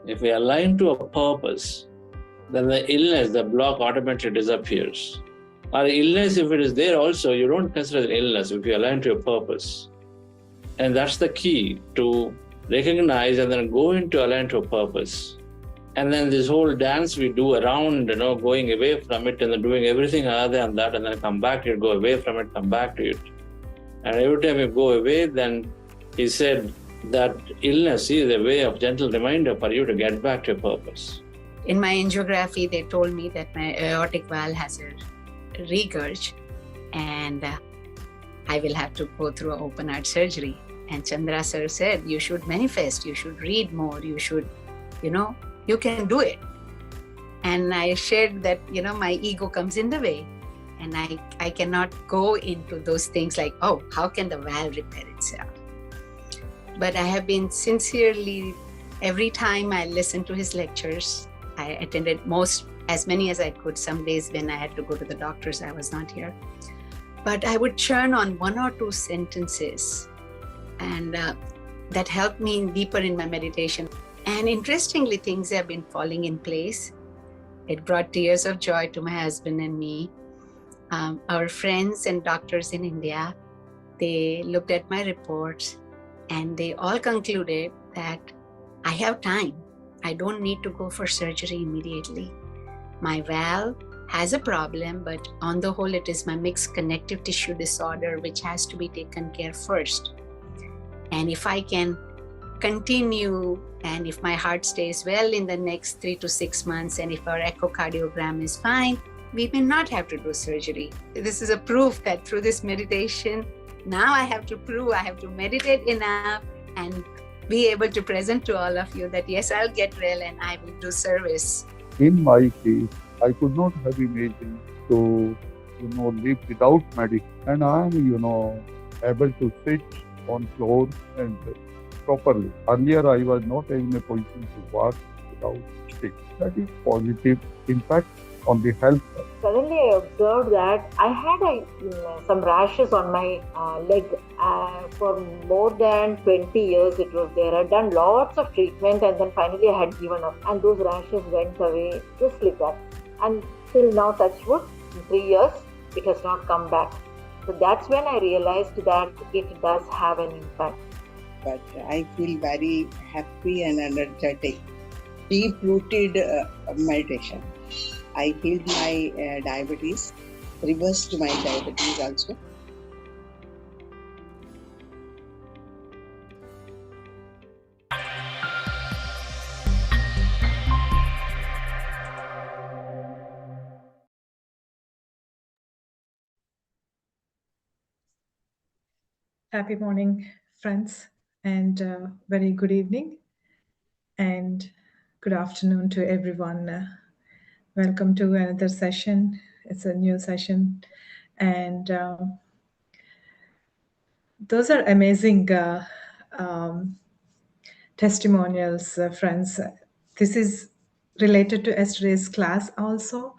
If we align to a purpose, then the illness, the block automatically disappears. Or illness, if it is there also, you don't consider it illness if you align to your purpose. And that's the key, to recognize and then go into align to a purpose. And then this whole dance we do around, going away from it and then doing everything other than that, and then come back to it, go away from it, come back to it. And every time you go away, then he said that illness is a way of gentle reminder for you to get back to your purpose. In my angiography, they told me that my aortic valve has a regurg and I will have to go through an open heart surgery. And Chandra sir said, you should manifest, you should read more, you should, you can do it. And I shared that, my ego comes in the way and I cannot go into those things like, oh, how can the valve repair itself? But I have been sincerely, every time I listened to his lectures, I attended as many as I could. Some days when I had to go to the doctors, I was not here. But I would churn on one or two sentences and that helped me deeper in my meditation. And interestingly, things have been falling in place. It brought tears of joy to my husband and me. Our friends and doctors in India, they looked at my reports and they all concluded that I have time. I don't need to go for surgery immediately. My valve has a problem, but on the whole, it is my mixed connective tissue disorder, which has to be taken care first. And if I can continue, and if my heart stays well in the next 3 to 6 months, and if our echocardiogram is fine, we may not have to do surgery. This is a proof that through this meditation, now I have to prove I have to meditate enough and be able to present to all of you that yes, I'll get well and I will do service. In my case, I could not have imagined to, live without medicine. And I am, able to sit on floor and properly. Earlier, I was not in a position to walk without stick. That is positive impact on the health. Suddenly I observed that I had some rashes on my leg. For more than 20 years it was there. I had done lots of treatment and then finally I had given up. And those rashes went away just like that. And till now, touch wood, in 3 years, it has not come back. So that's when I realized that it does have an impact. But I feel very happy and energetic. Deep-rooted meditation. I healed my diabetes, reversed my diabetes also. Happy morning, friends, and very good evening and good afternoon to everyone. Welcome to another session. It's a new session, and those are amazing testimonials, friends. This is related to yesterday's class also.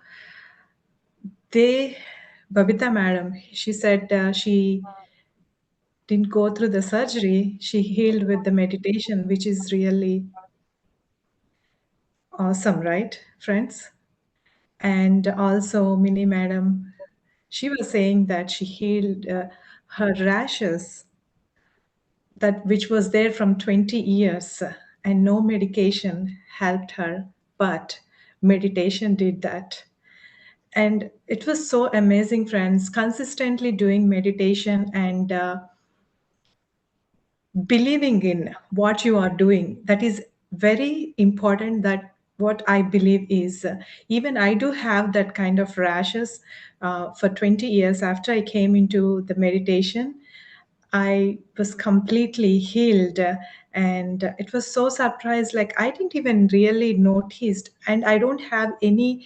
Babita madam, she said she didn't go through the surgery. She healed with the meditation, which is really awesome, right, friends? And also Mini madam, she was saying that she healed her rashes which was there from 20 years and no medication helped her, but meditation did that. And it was so amazing, friends, consistently doing meditation and believing in what you are doing. That is very important. That what I believe is, even I do have that kind of rashes for 20 years. After I came into the meditation, I was completely healed, and it was so surprised. Like I didn't even really noticed, and I don't have any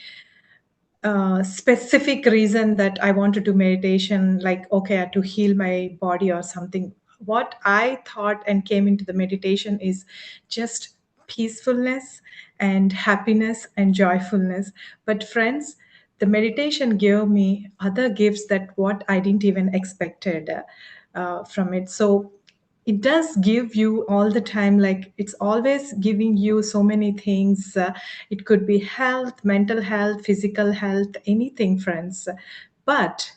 specific reason that I want to do meditation, like, okay, to heal my body or something. What I thought and came into the meditation is just peacefulness and happiness and joyfulness. But friends, the meditation gave me other gifts that what I didn't even expected from it. So it does give you all the time, like it's always giving you so many things. It could be health, mental health, physical health, anything, friends. But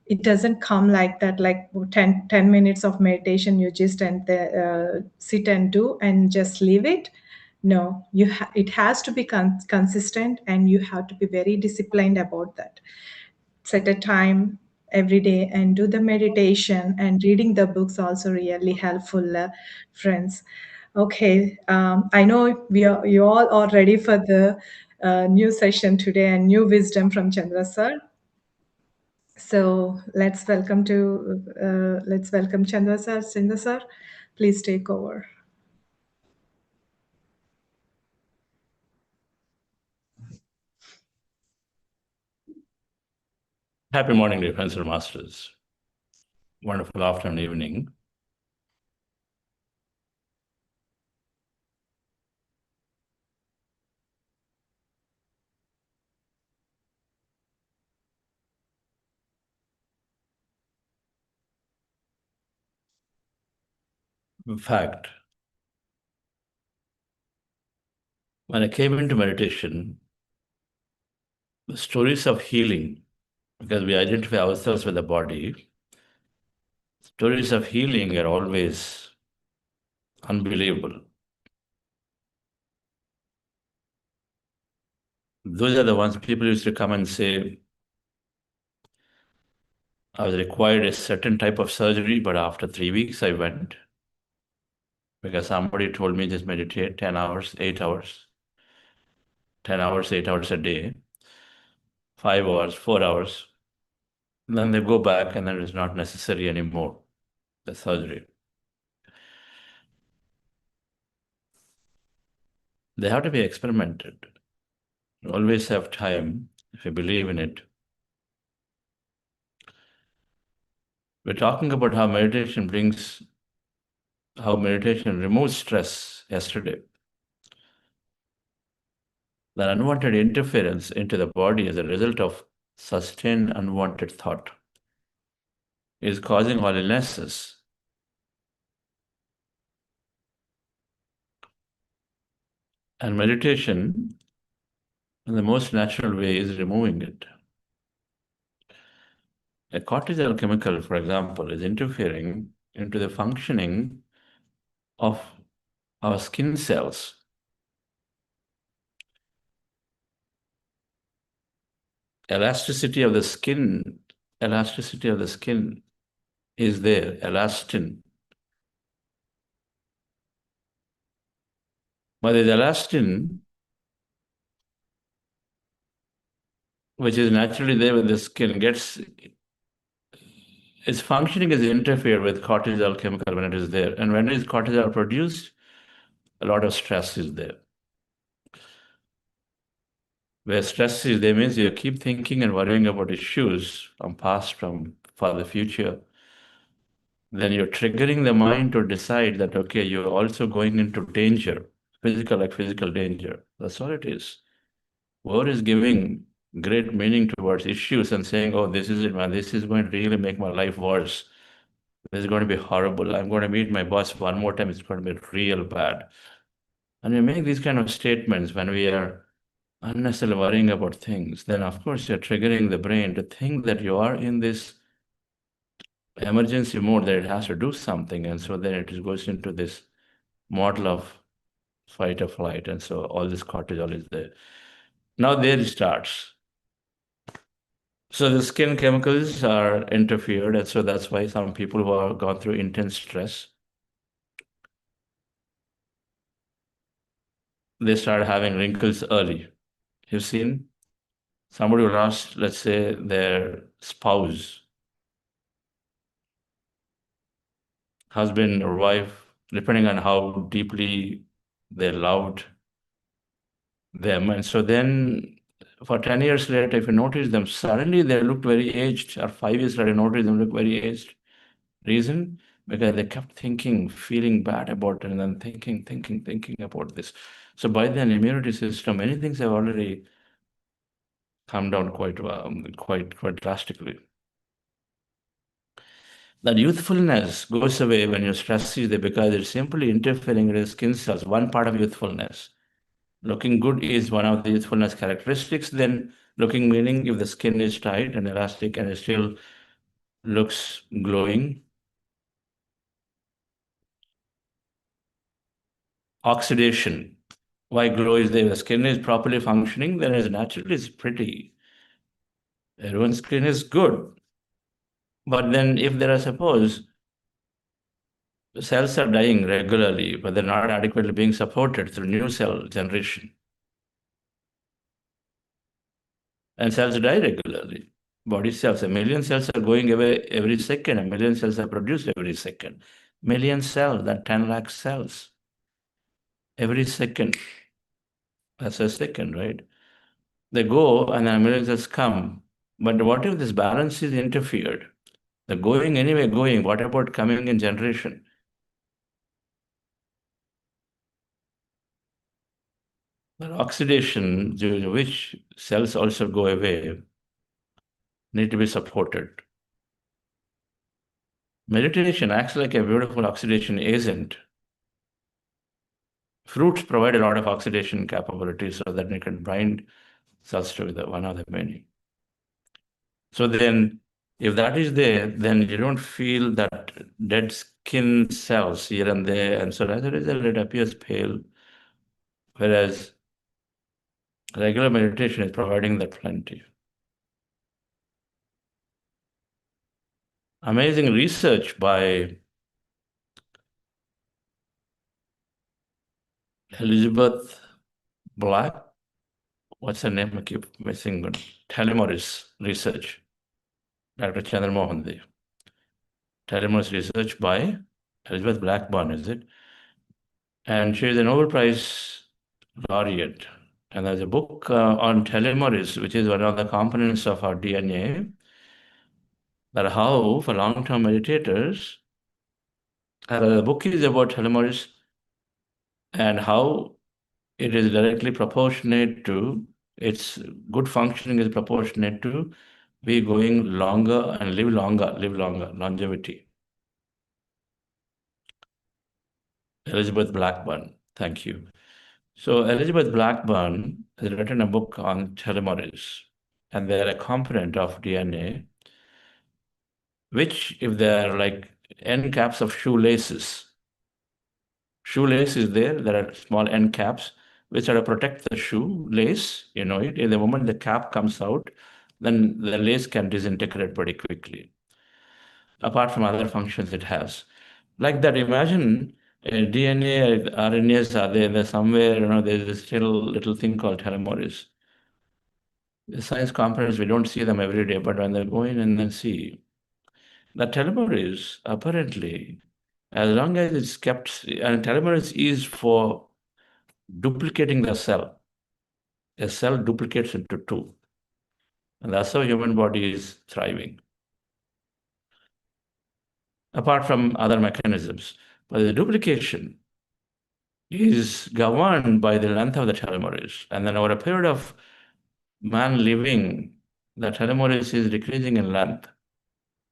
it doesn't come like that, like 10 minutes of meditation you just sit and do and just leave it. No, it has to be consistent, and you have to be very disciplined about that. Set a time every day and do the meditation, and reading the books also really helpful, friends. Okay, I know you all are ready for the new session today and new wisdom from Chandra sir. So let's welcome Chandra sir. Chandra sir, please take over. Happy morning, dear friends and masters. Wonderful afternoon, evening. In fact, when I came into meditation, the stories of healing, because we identify ourselves with the body, stories of healing are always unbelievable. Those are the ones people used to come and say, I was required a certain type of surgery, but after 3 weeks I went because somebody told me just meditate 10 hours, 8 hours, 10 hours, 8 hours a day, 5 hours, 4 hours. And then they go back and then it's not necessary anymore, the surgery. They have to be experimented. You always have time if you believe in it. We're talking about how meditation removes stress yesterday. That unwanted interference into the body as a result of sustained unwanted thought is causing all illnesses. And meditation, in the most natural way, is removing it. A cortisol chemical, for example, is interfering into the functioning of our skin cells. Elasticity of the skin is there, elastin. But the elastin, which is naturally there with the skin, its functioning is interfered with cortisol chemical when it is there. And when is cortisol produced? A lot of stress is there. Where stress is there means you keep thinking and worrying about issues from past, for the future. Then you're triggering the mind to decide that, okay, you're also going into danger, physical danger. That's all it is. War is giving great meaning towards issues and saying, oh, this is it, man. This is going to really make my life worse. This is going to be horrible. I'm going to meet my boss one more time. It's going to be real bad. And we make these kind of statements when we are unnecessarily worrying about things. Then, of course, you're triggering the brain to think that you are in this emergency mode, that it has to do something. And so then it goes into this model of fight or flight. And so all this cortisol is there. Now there it starts. So the skin chemicals are interfered. And so that's why some people who have gone through intense stress, they start having wrinkles early. You've seen somebody who lost, let's say, their spouse, husband or wife, depending on how deeply they loved them. And so then for 10 years later, if you notice them, suddenly they looked very aged, or 5 years later, you notice them look very aged. Reason? Because they kept thinking, feeling bad about it, and then thinking about this. So by then, immunity system, many things have already come down quite drastically. That youthfulness goes away when you stress is there because it's simply interfering with the skin cells, one part of youthfulness. Looking good is one of the youthfulness characteristics. Then looking meaning if the skin is tight and elastic and it still looks glowing. Oxidation. Why glow is there? If the skin is properly functioning, then it's naturally it's pretty. Everyone's skin is good. But then if there are, suppose, cells are dying regularly, but they're not adequately being supported through new cell generation. And cells die regularly. Body cells, a million cells are going away every second, a million cells are produced every second. Million cells, that 10 lakh cells. Every second. That's a second, right? They go and then a million cells come. But what if this balance is interfered? They're going anyway, going. What about coming in generation? The oxidation, due to which cells also go away, need to be supported. Meditation acts like a beautiful oxidation agent. Fruits provide a lot of oxidation capability so that you can bind cells to the one or the many. So then, if that is there, then you don't feel that dead skin cells here and there, and so as a result, it appears pale. Whereas regular meditation is providing that plenty. Amazing research by Elizabeth Black. What's her name? I keep missing one. Telomerase research. Dr. Chandra Mohan. Telomerase research by Elizabeth Blackburn, is it? And she is a Nobel Prize laureate. And there's a book on telomerase, which is one of the components of our DNA, that how, for long-term meditators, the book is about telomerase and how it is directly proportionate to, its good functioning is proportionate to we going longer and live longer, longevity. Elizabeth Blackburn, thank you. So Elizabeth Blackburn has written a book on telomerase, and they're a component of DNA, which if they're like end caps of shoelaces, shoelace is there are small end caps which are to protect the shoelace, you know it. In the moment the cap comes out, then the lace can disintegrate pretty quickly. Apart from other functions it has. Like that, imagine DNA, RNAs are there, there's somewhere, there's still little thing called telomerase. The science components, we don't see them every day, but when they go in and then see, the telomerase apparently, as long as it's kept, and telomerase is for duplicating the cell. A cell duplicates into two. And that's how human body is thriving. Apart from other mechanisms. But the duplication is governed by the length of the telomerase. And then over a period of man living, the telomerase is decreasing in length.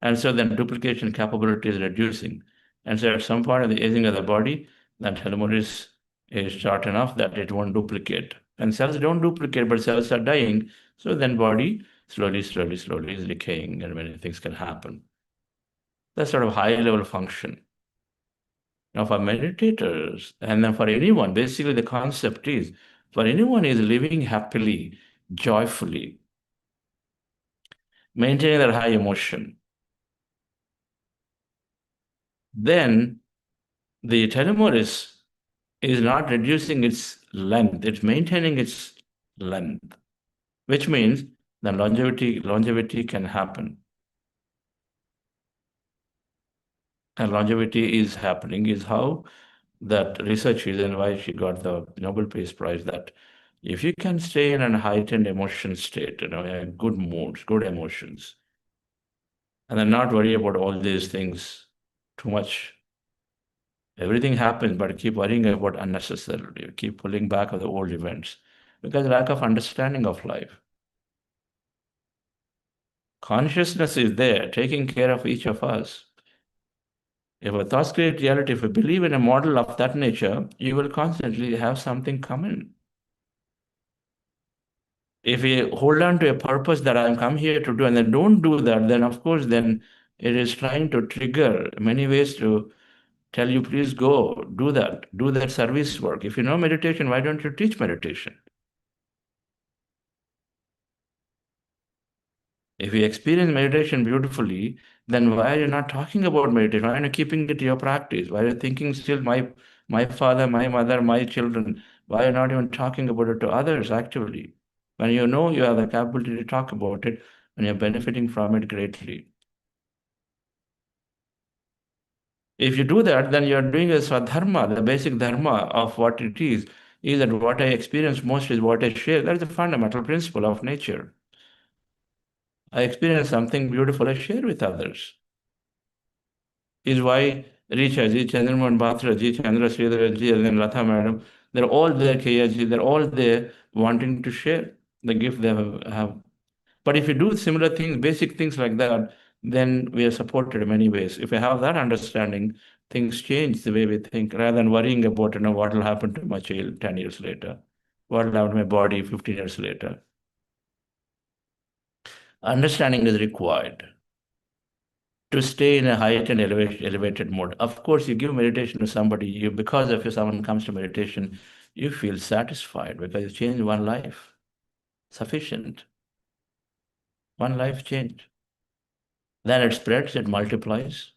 And so then duplication capability is reducing. And so at some point of the aging of the body, that telomerase is short enough that it won't duplicate. And cells don't duplicate, but cells are dying. So then body slowly is decaying, and many things can happen. That's sort of high-level function. Now for meditators, and then for anyone, basically the concept is, for anyone is living happily, joyfully, maintaining their high emotion, then the telomerase is not reducing its length, it's maintaining its length, which means the longevity can happen. And longevity is happening, is how that research is, and why she got the Nobel Peace Prize, that if you can stay in a heightened emotion state, good moods, good emotions, and then not worry about all these things too much. Everything happens, but keep worrying about unnecessarily, keep pulling back of the old events, because lack of understanding of life. Consciousness is there, taking care of each of us. If a thoughts create reality, if you believe in a model of that nature, you will constantly have something come in. If we hold on to a purpose that I'm come here to do and then don't do that, then of course, then it is trying to trigger many ways to tell you, please go, do that service work. If you know meditation, why don't you teach meditation? If you experience meditation beautifully, then why are you not talking about meditation? Why are you keeping it to your practice? Why are you thinking still my father, my mother, my children? Why are you not even talking about it to others actually? When you know you have the capability to talk about it and you're benefiting from it greatly. If you do that, then you're doing a swadharma, the basic dharma of what it is that what I experience most is what I share. That is the fundamental principle of nature. I experience something beautiful, I share with others. Is why Richa Chandramohan Batra Chandra Sridhar and then Latha Madam, they're all there, K.S.G., they're all there wanting to share the gift they have. But if you do similar things, basic things like that, then we are supported in many ways. If we have that understanding, things change the way we think, rather than worrying about, what will happen to my child 10 years later, what will happen to my body 15 years later. Understanding is required to stay in a heightened elevated mode. Of course, you give meditation to somebody, because if someone comes to meditation, you feel satisfied because you changed one life. Sufficient. One life changed. Then it spreads, it multiplies.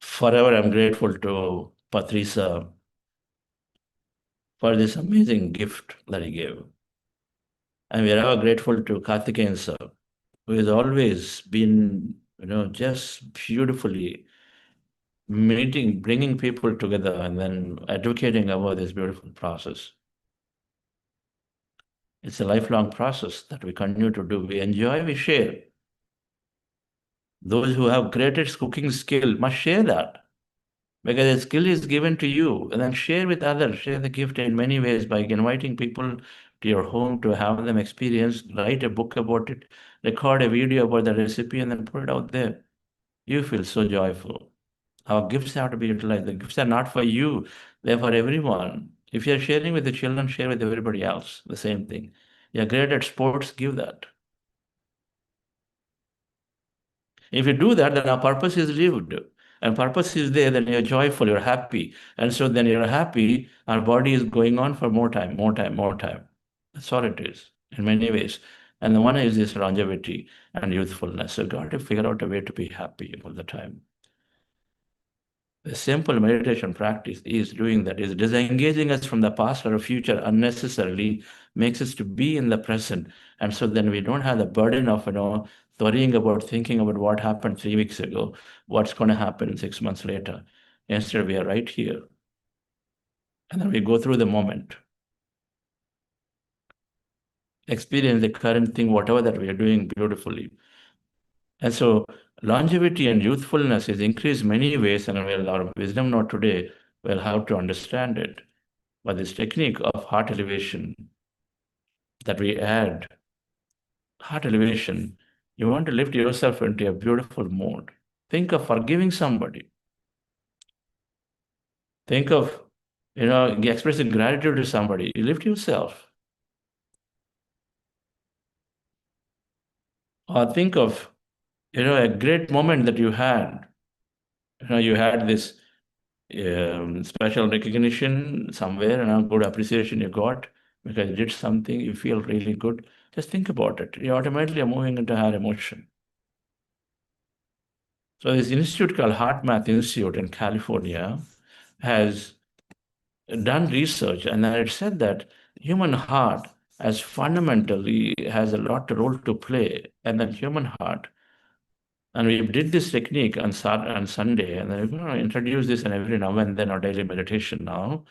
Forever I'm grateful to Patrisa for this amazing gift that he gave. And we are ever grateful to Karthikeyan sir, who has always been, just beautifully bringing people together and then advocating about this beautiful process. It's a lifelong process that we continue to do. We enjoy, we share. Those who have greatest cooking skill must share that, because the skill is given to you, and then share with others, share the gift in many ways by inviting people to your home to have them experience, write a book about it, record a video about the recipe, and then put it out there. You feel so joyful. Our gifts have to be utilized. The gifts are not for you, they're for everyone. If you're sharing with the children, share with everybody else, the same thing. You're great at sports, give that. If you do that, then our purpose is lived. And purpose is there, then you're joyful, you're happy. And so then you're happy, our body is going on for more time, more time, more time. That's all it is, in many ways. And the one is this longevity and youthfulness. So you've got to figure out a way to be happy all the time. The simple meditation practice is doing that, is disengaging us from the past or future unnecessarily, makes us to be in the present. And so then we don't have the burden of, worrying about, thinking about what happened 3 weeks ago, what's going to happen 6 months later. Instead, we are right here. And then we go through the moment. Experience the current thing, whatever that we are doing beautifully. And so longevity and youthfulness is increased many ways, and our wisdom not today will have to understand it. But this technique of heart elevation that we add, heart elevation, you want to lift yourself into a beautiful mode. Think of forgiving somebody. Think of, expressing gratitude to somebody. You lift yourself. Or think of, a great moment that you had. You had this special recognition somewhere and a good appreciation you got because you did something, you feel really good. Just think about it. You automatically are moving into higher emotion. So this institute called Heart Math Institute in California has done research, and it said that human heart fundamentally has a lot of role to play, and that human heart. And we did this technique on Sunday, and then we're going to introduce this in every now and then our daily meditation now,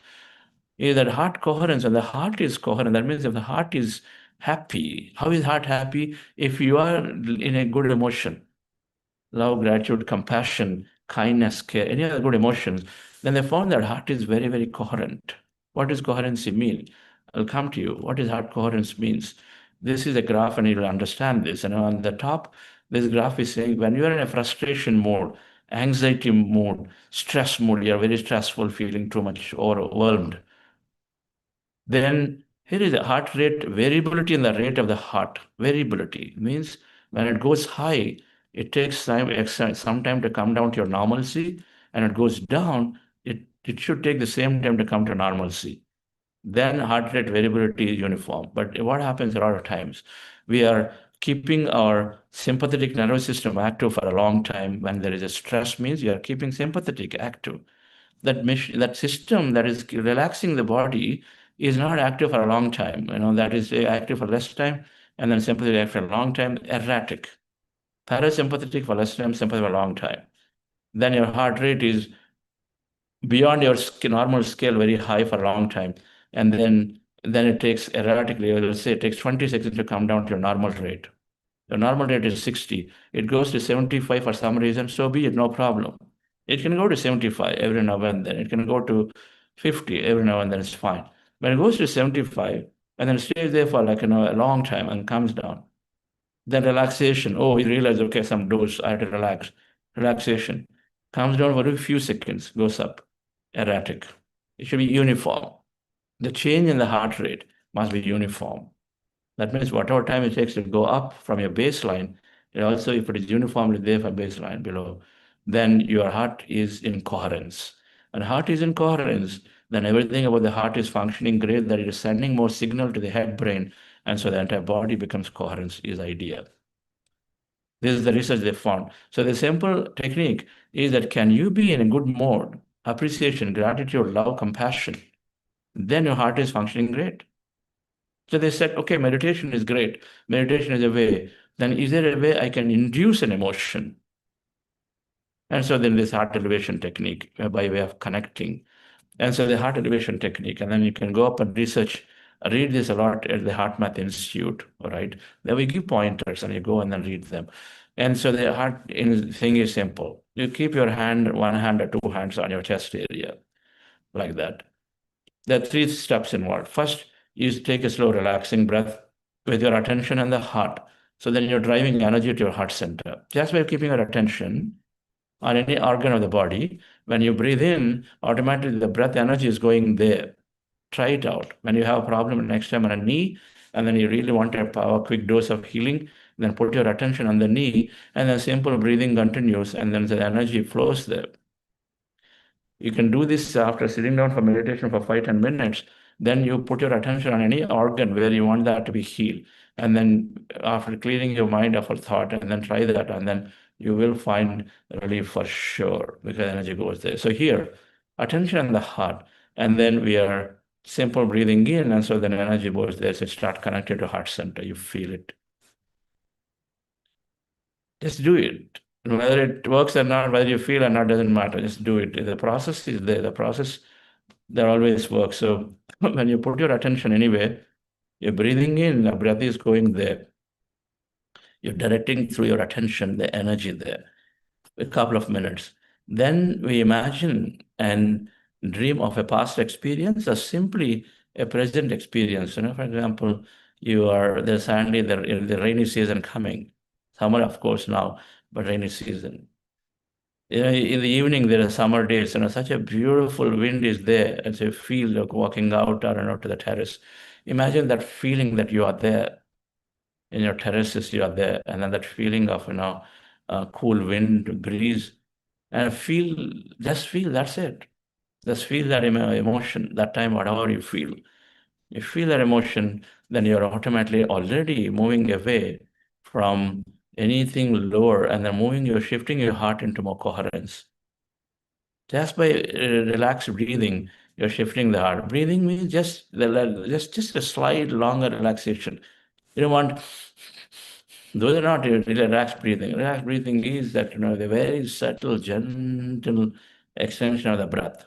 is that heart coherence, and the heart is coherent. That means if the heart is happy, how is heart happy? If you are in a good emotion, love, gratitude, compassion, kindness, care, any other good emotions, then they found that heart is very, very coherent. What does coherency mean? I'll come to you. What does heart coherence means? This is a graph, and you'll understand this. And on the top, this graph is saying when you are in a frustration mode, anxiety mode, stress mode, you're very stressful, feeling too much overwhelmed. Then here is the heart rate variability in the rate of the heart. Variability means when it goes high, it takes some time to come down to your normalcy, and it goes down, it should take the same time to come to normalcy. Then heart rate variability is uniform. But what happens a lot of times? We are keeping our sympathetic nervous system active for a long time. When there is a stress means you are keeping sympathetic active. That system that is relaxing the body is not active for a long time. That is active for less time, and then sympathetic active for a long time, erratic. Parasympathetic for less time, sympathetic for a long time. Then your heart rate is beyond your normal scale, very high for a long time, and then it takes erratically. Let's say it takes 20 seconds to come down to your normal rate. The normal rate is 60. It goes to 75 for some reason, so be it, no problem. It can go to 75 every now and then. It can go to 50 every now and then, it's fine. When it goes to 75 and then stays there for like a long time and comes down, then relaxation. Oh, we realize, okay, some dose, I have to relax. Relaxation comes down for a few seconds, goes up, erratic. It should be uniform. The change in the heart rate must be uniform. That means whatever time it takes to go up from your baseline, and also if it is uniformly there for baseline below, then your heart is in coherence. And heart is in coherence, then everything about the heart is functioning great, that it is sending more signal to the head brain, and so the entire body becomes coherence is ideal. This is the research they found. So the simple technique is that can you be in a good mode, appreciation, gratitude, love, compassion, then your heart is functioning great. So they said, okay, meditation is great. Meditation is a way. Then is there a way I can induce an emotion? And so then this heart elevation technique by way of connecting. And so the heart elevation technique, and then you can go up and research, read this a lot at the Heart Math Institute, all right? Then we give pointers and you go and then read them. And so the heart thing is simple. You keep your hand, one hand or two hands on your chest area, like that. There are 3 steps involved. First, you take a slow, relaxing breath with your attention on the heart. So then you're driving energy to your heart center. Just by keeping your attention on any organ of the body, when you breathe in, automatically the breath energy is going there. Try it out. When you have a problem next time on a knee, and then you really want a quick dose of healing, then put your attention on the knee, and then simple breathing continues, and then the energy flows there. You can do this after sitting down for meditation for 5-10 minutes. Then you put your attention on any organ where you want that to be healed. And then after clearing your mind of a thought, and then try that, and then you will find relief for sure because energy goes there. So here, attention on the heart, and then we are simple breathing in, and so then energy goes there. So start connected to heart center. You feel it. Just do it. Whether it works or not, whether you feel or not, doesn't matter. Just do it. The process is there. The process, that always works. So when you put your attention anywhere, you're breathing in, the breath is going there. You're directing through your attention the energy there. A couple of minutes. Then we imagine and dream of a past experience or simply a present experience. For example, there's suddenly the rainy season coming. Summer, of course, now, but rainy season. In the evening, there are summer days, such a beautiful wind is there, as you feel like walking out or to the terrace. Imagine that feeling that you are there. In your terraces, you are there, and then that feeling of, cool wind, breeze, and just feel, that's it. Just feel that emotion, that time, whatever you feel. You feel that emotion, then you're automatically already moving away from anything lower, and then you're shifting your heart into more coherence. Just by relaxed breathing, you're shifting the heart. Breathing means just a slight longer relaxation. You don't want, those are not relaxed breathing. Relaxed breathing is that, the very subtle, gentle extension of the breath.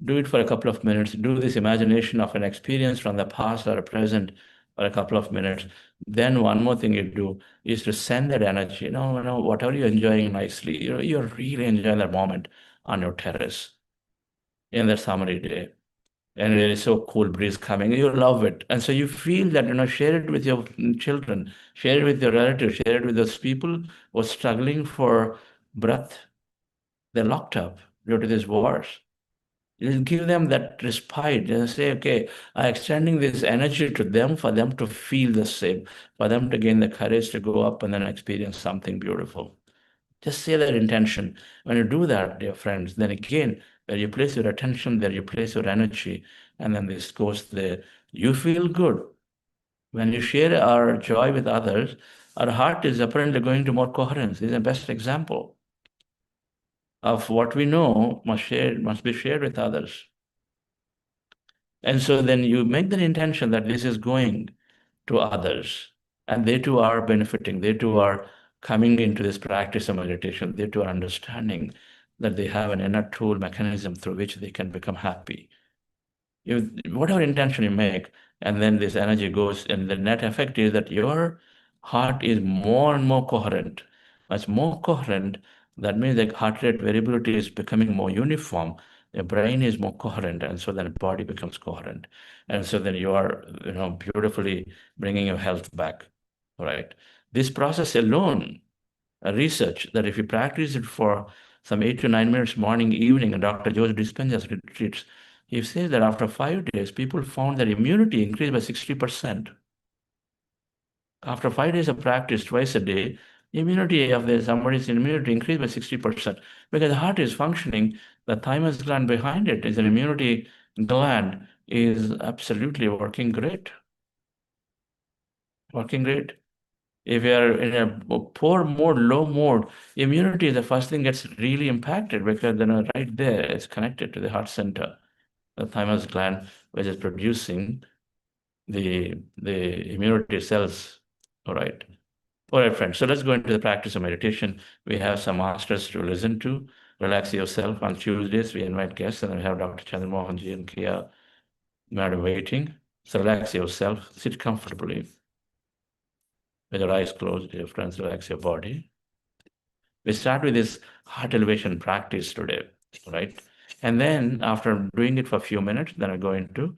Do it for a couple of minutes. Do this imagination of an experience from the past or present for a couple of minutes. Then one more thing you do is to send that energy, whatever you're enjoying nicely, you're really enjoying that moment on your terrace in that summery day. and there is so cool breeze coming, you love it. And so you feel that, share it with your children, share it with your relatives, share it with those people who are struggling for breath. They're locked up due to these wars. You give them that respite and say, okay, I'm extending this energy to them for them to feel the same, for them to gain the courage to go up and then experience something beautiful. Just say that intention. When you do that, dear friends, then again, where you place your attention, there you place your energy, and then this goes there. You feel good. When you share our joy with others, our heart is apparently going to more coherence. This is the best example of what we know must be shared with others. And so then you make the intention that this is going to others, and they too are benefiting. They too are coming into this practice of meditation. They too are understanding that they have an inner tool mechanism through which they can become happy. Whatever intention you make, and then this energy goes, and the net effect is that your heart is more and more coherent. As more coherent, that means the heart rate variability is becoming more uniform. Your brain is more coherent, and so then the body becomes coherent, and so then you are, beautifully bringing your health back. All right. This process alone, research that if you practice it for some 8 to 9 minutes morning, evening, and Dr. George Dispenza's retreats, he says that after 5 days, people found their immunity increased by 60%. After 5 days of practice twice a day, immunity of somebody's immunity increased by 60% because the heart is functioning. The thymus gland behind it is an immunity gland, is absolutely working great. Working great. If you are in a poor mode, low mode, immunity, the first thing gets really impacted because then right there it's connected to the heart center, the thymus gland, which is producing the immunity cells. All right. All right, friends. So let's go into the practice of meditation. We have some masters to listen to. Relax yourself. On Tuesdays, we invite guests, and we have Dr. Chandra Mohanji and Kia Madam waiting. So relax yourself. Sit comfortably. With your eyes closed, dear friends, relax your body. We start with this heart elevation practice today, right? And then after doing it for a few minutes, then I go into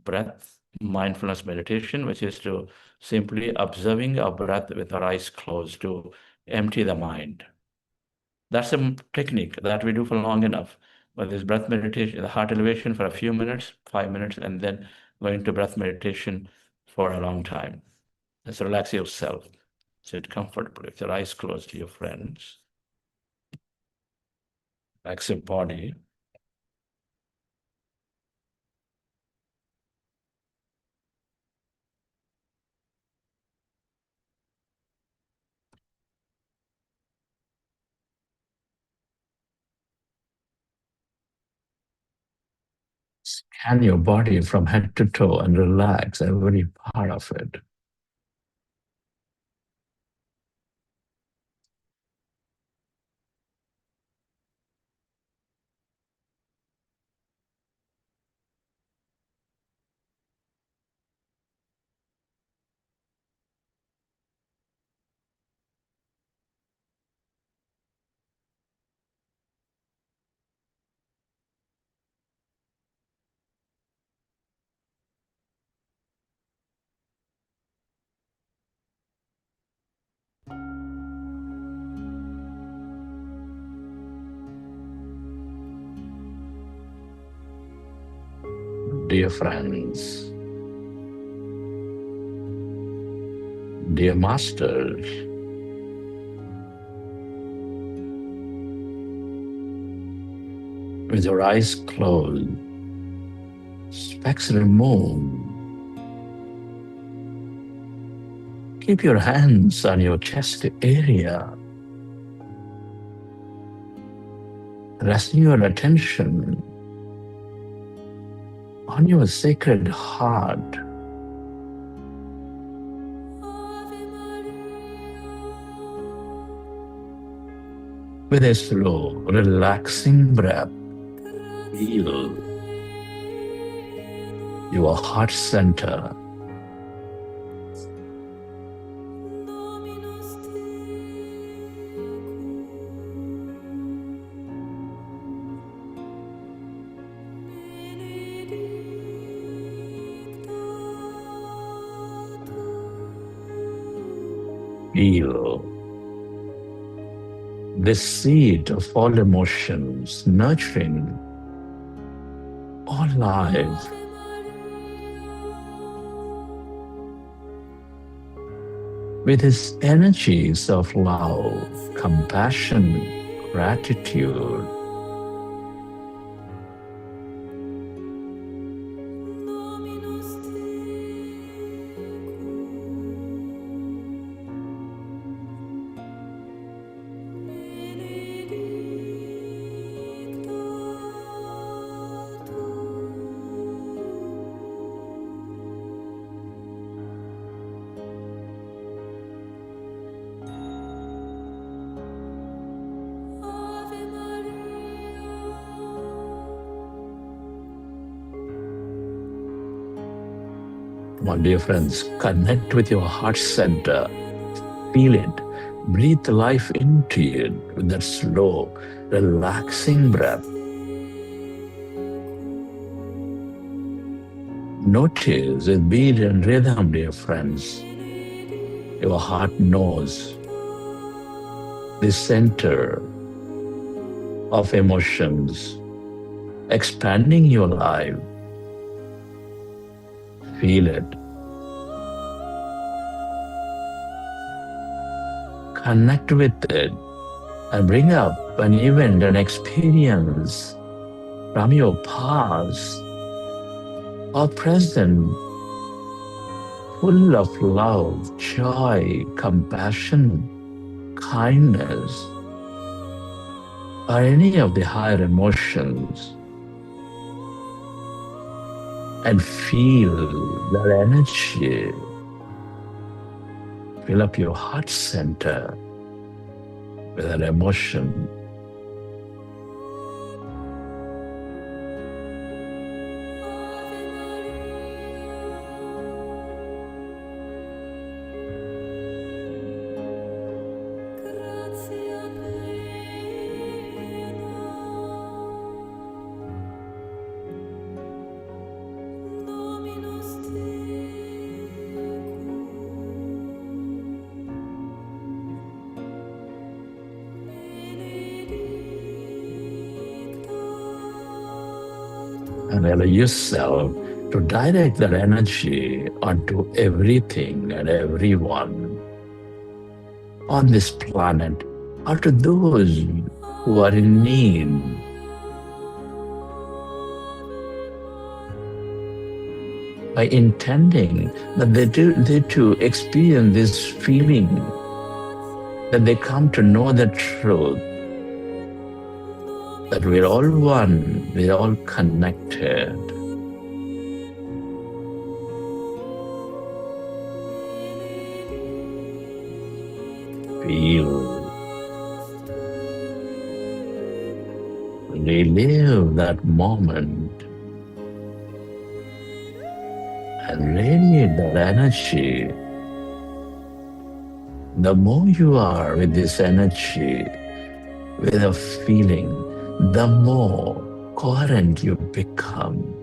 breath mindfulness meditation, which is to simply observing our breath with our eyes closed to empty the mind. That's a technique that we do for long enough. But this breath meditation, the heart elevation for a few minutes, 5 minutes, and then going to breath meditation for a long time. Let's relax yourself. Sit comfortably with your eyes closed, dear friends. Relax your body. Scan your body from head to toe and relax every part of it. Dear friends, dear masters, with your eyes closed, specs removed, keep your hands on your chest area, resting your attention on your sacred heart. With a slow, relaxing breath, feel your heart center. Feel the seed of all emotions, nurturing all life. With its energies of love, compassion, gratitude, my dear friends, connect with your heart center. Feel it. Breathe life into it with that slow, relaxing breath. Notice its beat and rhythm, dear friends. Your heart knows the center of emotions, expanding your life. Feel it. Connect with it and bring up an event, an experience from your past or present, full of love, joy, compassion, kindness, or any of the higher emotions. And feel that energy fill up your heart center with that emotion. And allow yourself to direct that energy onto everything and everyone on this planet, or to those who are in need. By intending that they too experience this feeling, that they come to know the truth, that we're all one, we're all connected. Feel, relive that moment and radiate that energy. The more you are with this energy, with a feeling, the more coherent you become.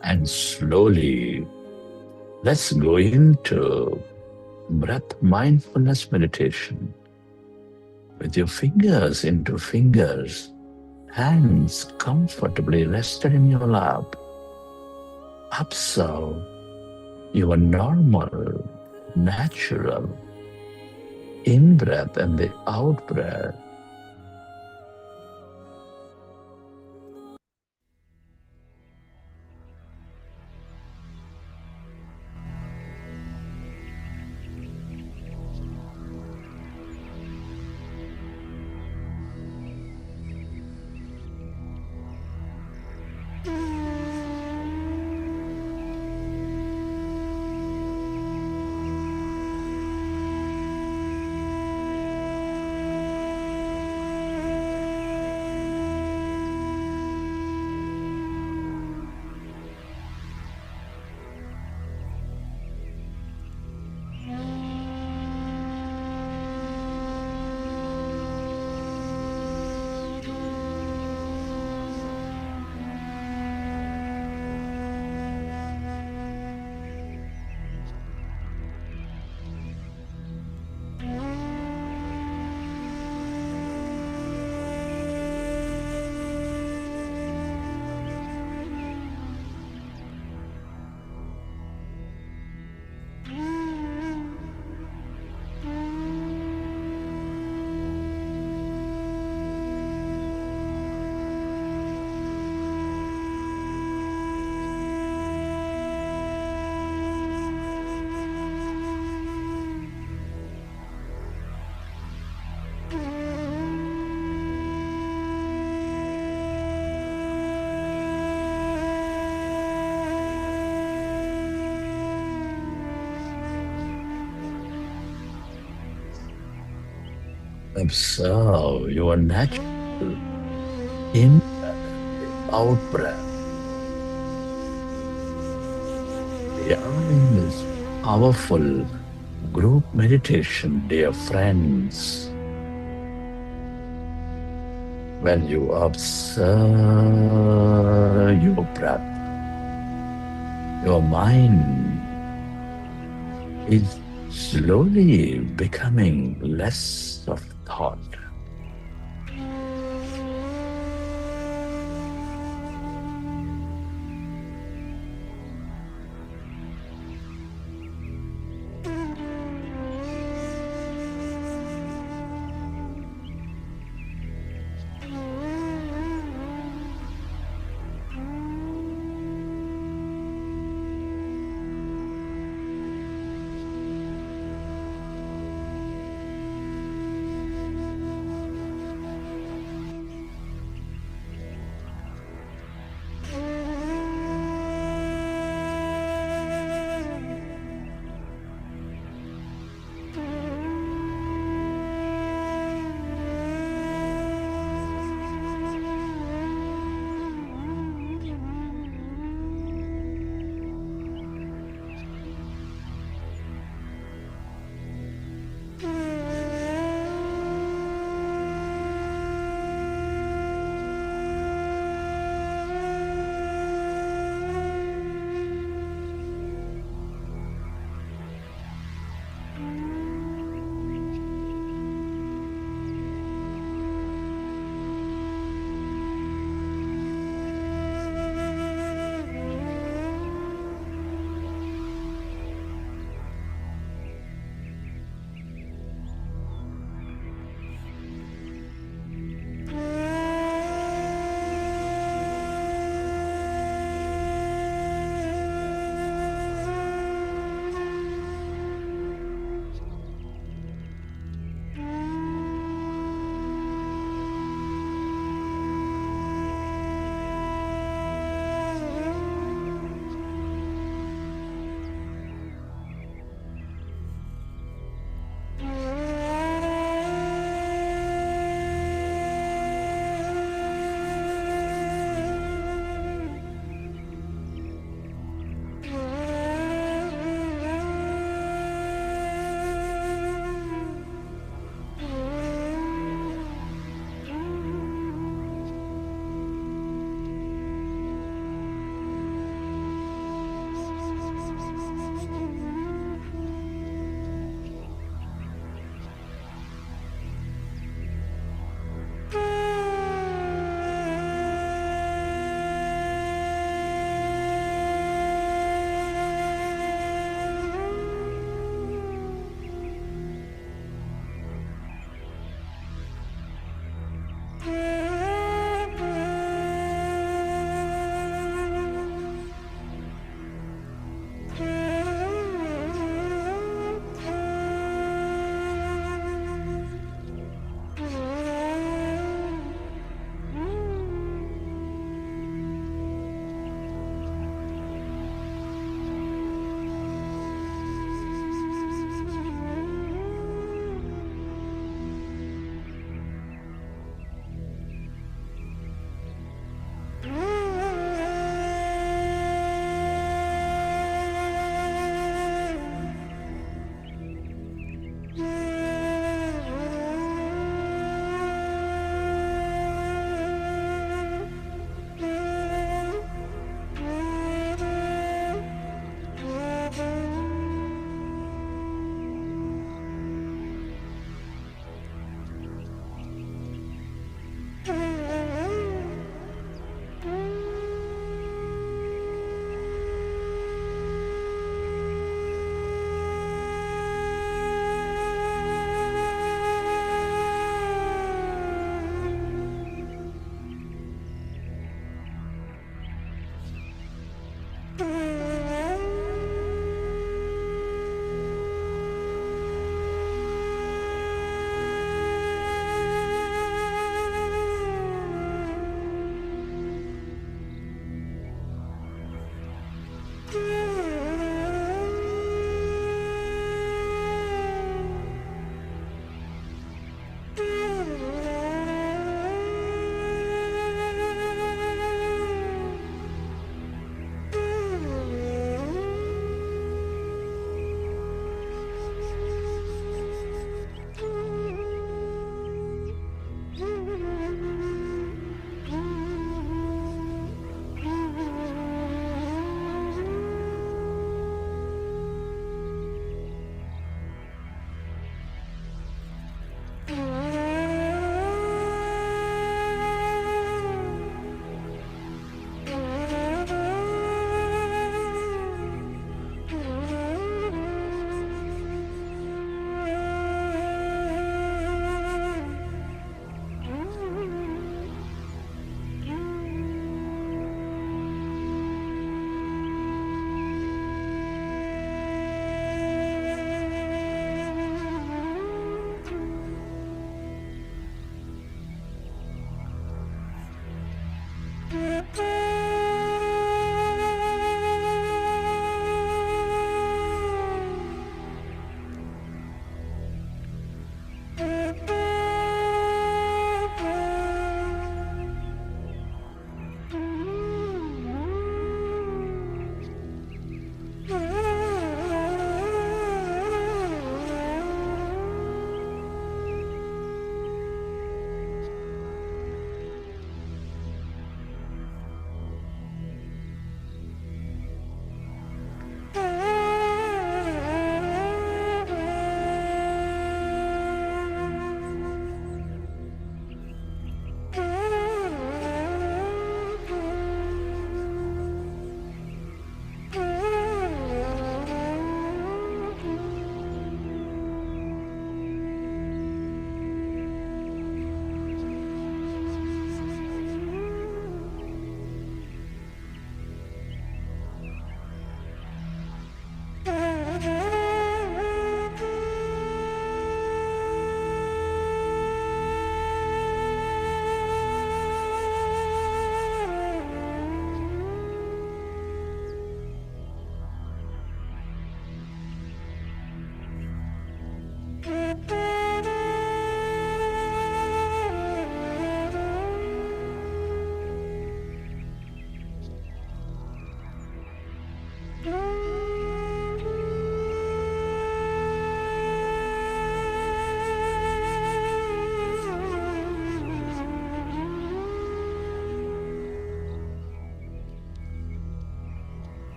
And slowly, let's go into breath mindfulness meditation. With your fingers into fingers, hands comfortably rested in your lap. Observe your normal, natural, in-breath and the out-breath. Observe your natural in-breath and out-breath. We are in this powerful group meditation, dear friends. When you observe your breath, your mind is slowly becoming less of thought.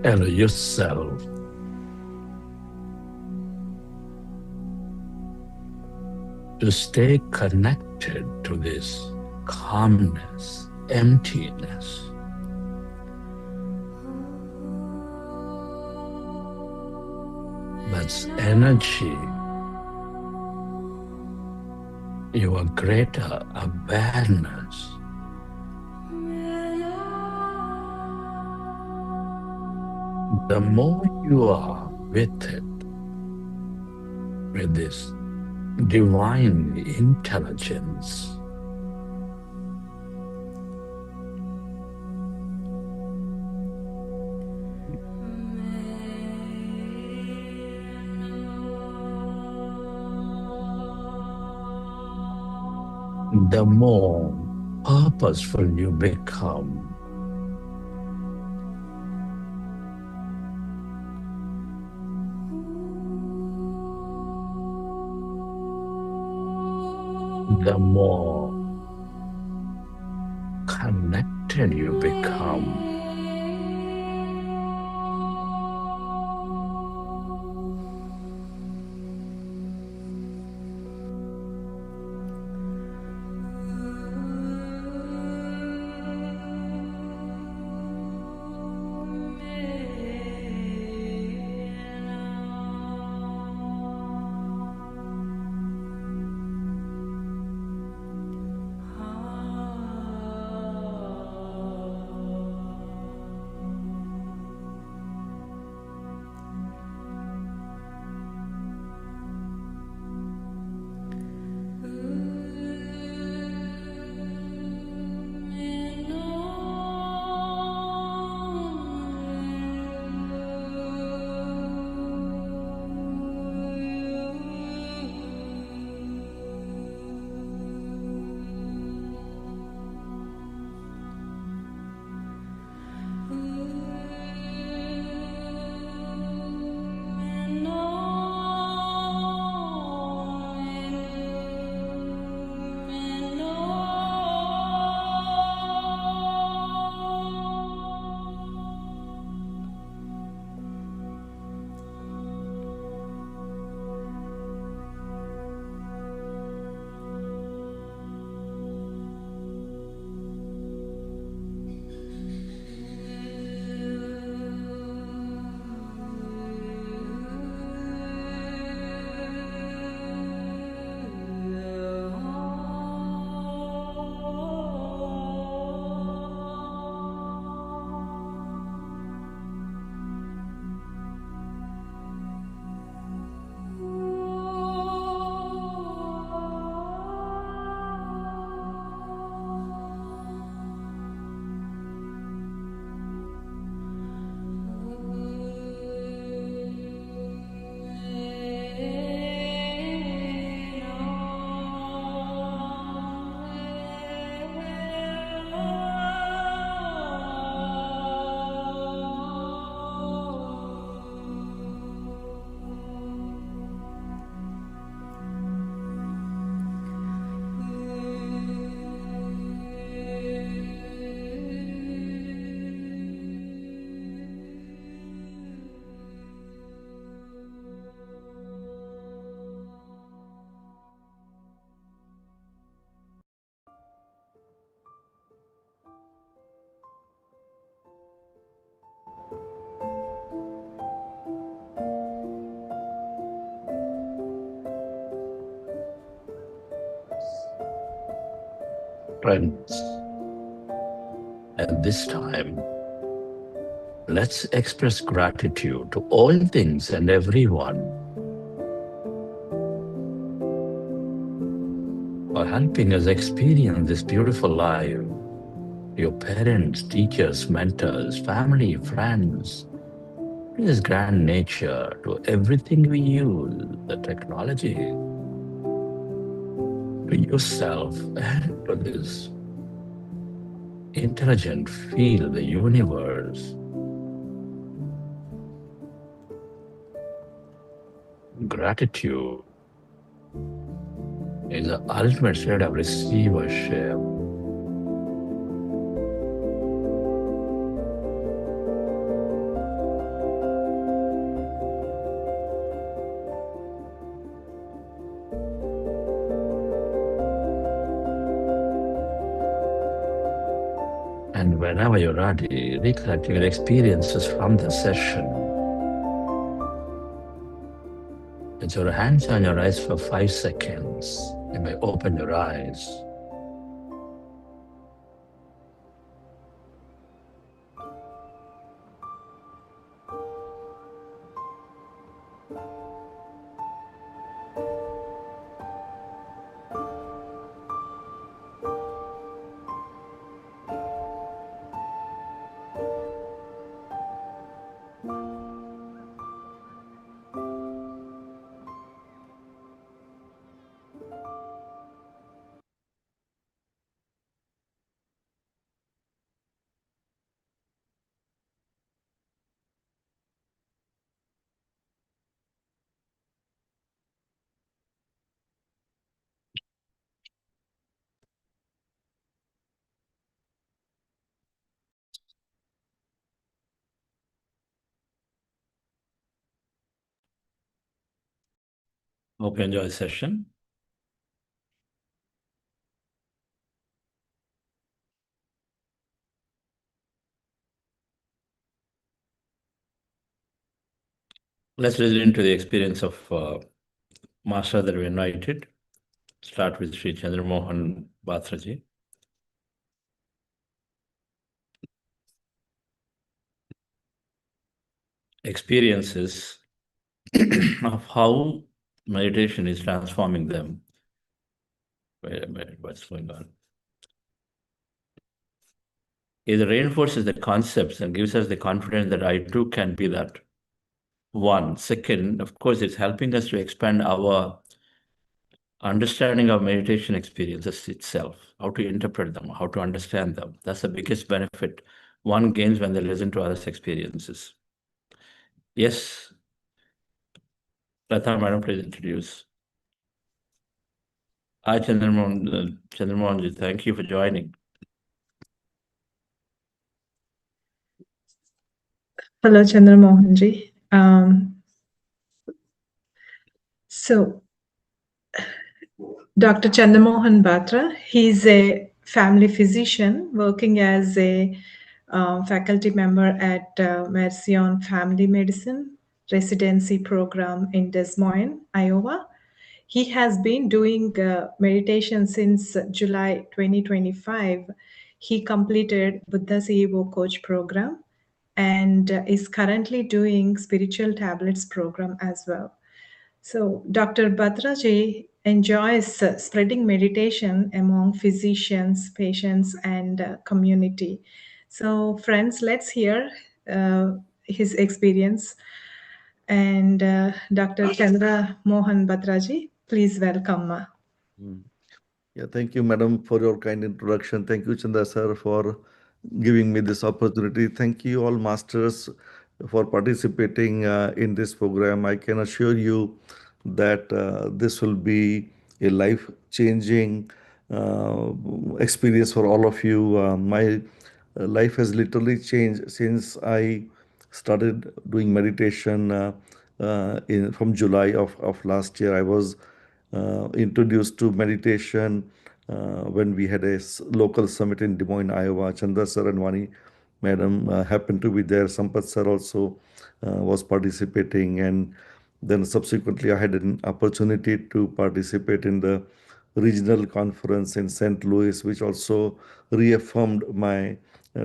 Allow yourself to stay connected to this calmness, emptiness. That's energy, your greater awareness. The more you are with it, with this divine intelligence, the more purposeful you become. the more connected you become. Friends, at this time, let's express gratitude to all things and everyone for helping us experience this beautiful life. Your parents, teachers, mentors, family, friends, this grand nature, to everything we use, the technology, to yourself, and to this intelligent field, the universe. Gratitude is the ultimate state of receivership. And whenever you're ready, recollect your experiences from the session. With your hands on your eyes for 5 seconds, you may open your eyes. Hope you enjoy the session. Let's listen into the experience of master that we invited. Start with Sri Chandra Batraji. Experiences of how meditation is transforming them. Wait a minute, what's going on? It reinforces the concepts and gives us the confidence that I too can be that. One. Second, of course, it's helping us to expand our understanding of meditation experiences itself, how to interpret them, how to understand them. That's the biggest benefit one gains when they listen to others' experiences. Yes, Lata Madam, please introduce. Hi, Chandramohanji, thank you for joining. Hello, Chandramohanji. So, Dr. Chandramohan Batra, he's a family physician working as a faculty member at Mercy on Family Medicine residency program in Des Moines, Iowa. He has been doing meditation since July 2025. He completed Buddha CEO coach program and is currently doing spiritual tablets program as well. So Dr. Batraji enjoys spreading meditation among physicians, patients, and community. So friends, let's hear his experience. And Dr. Chandra Mohan Batraji, please welcome. Yeah, thank you, madam, for your kind introduction. Thank you, Chandra sir, for giving me this opportunity. Thank you, all masters, for participating in this program. I can assure you that this will be a life-changing experience for all of you. My life has literally changed since I started doing meditation from July of last year. I was introduced to meditation when we had a local summit in Des Moines, Iowa. Chandra sir and Vani madam happened to be there. Sampath sir also was participating, and then subsequently I had an opportunity to participate in the regional conference in St. Louis, which also reaffirmed my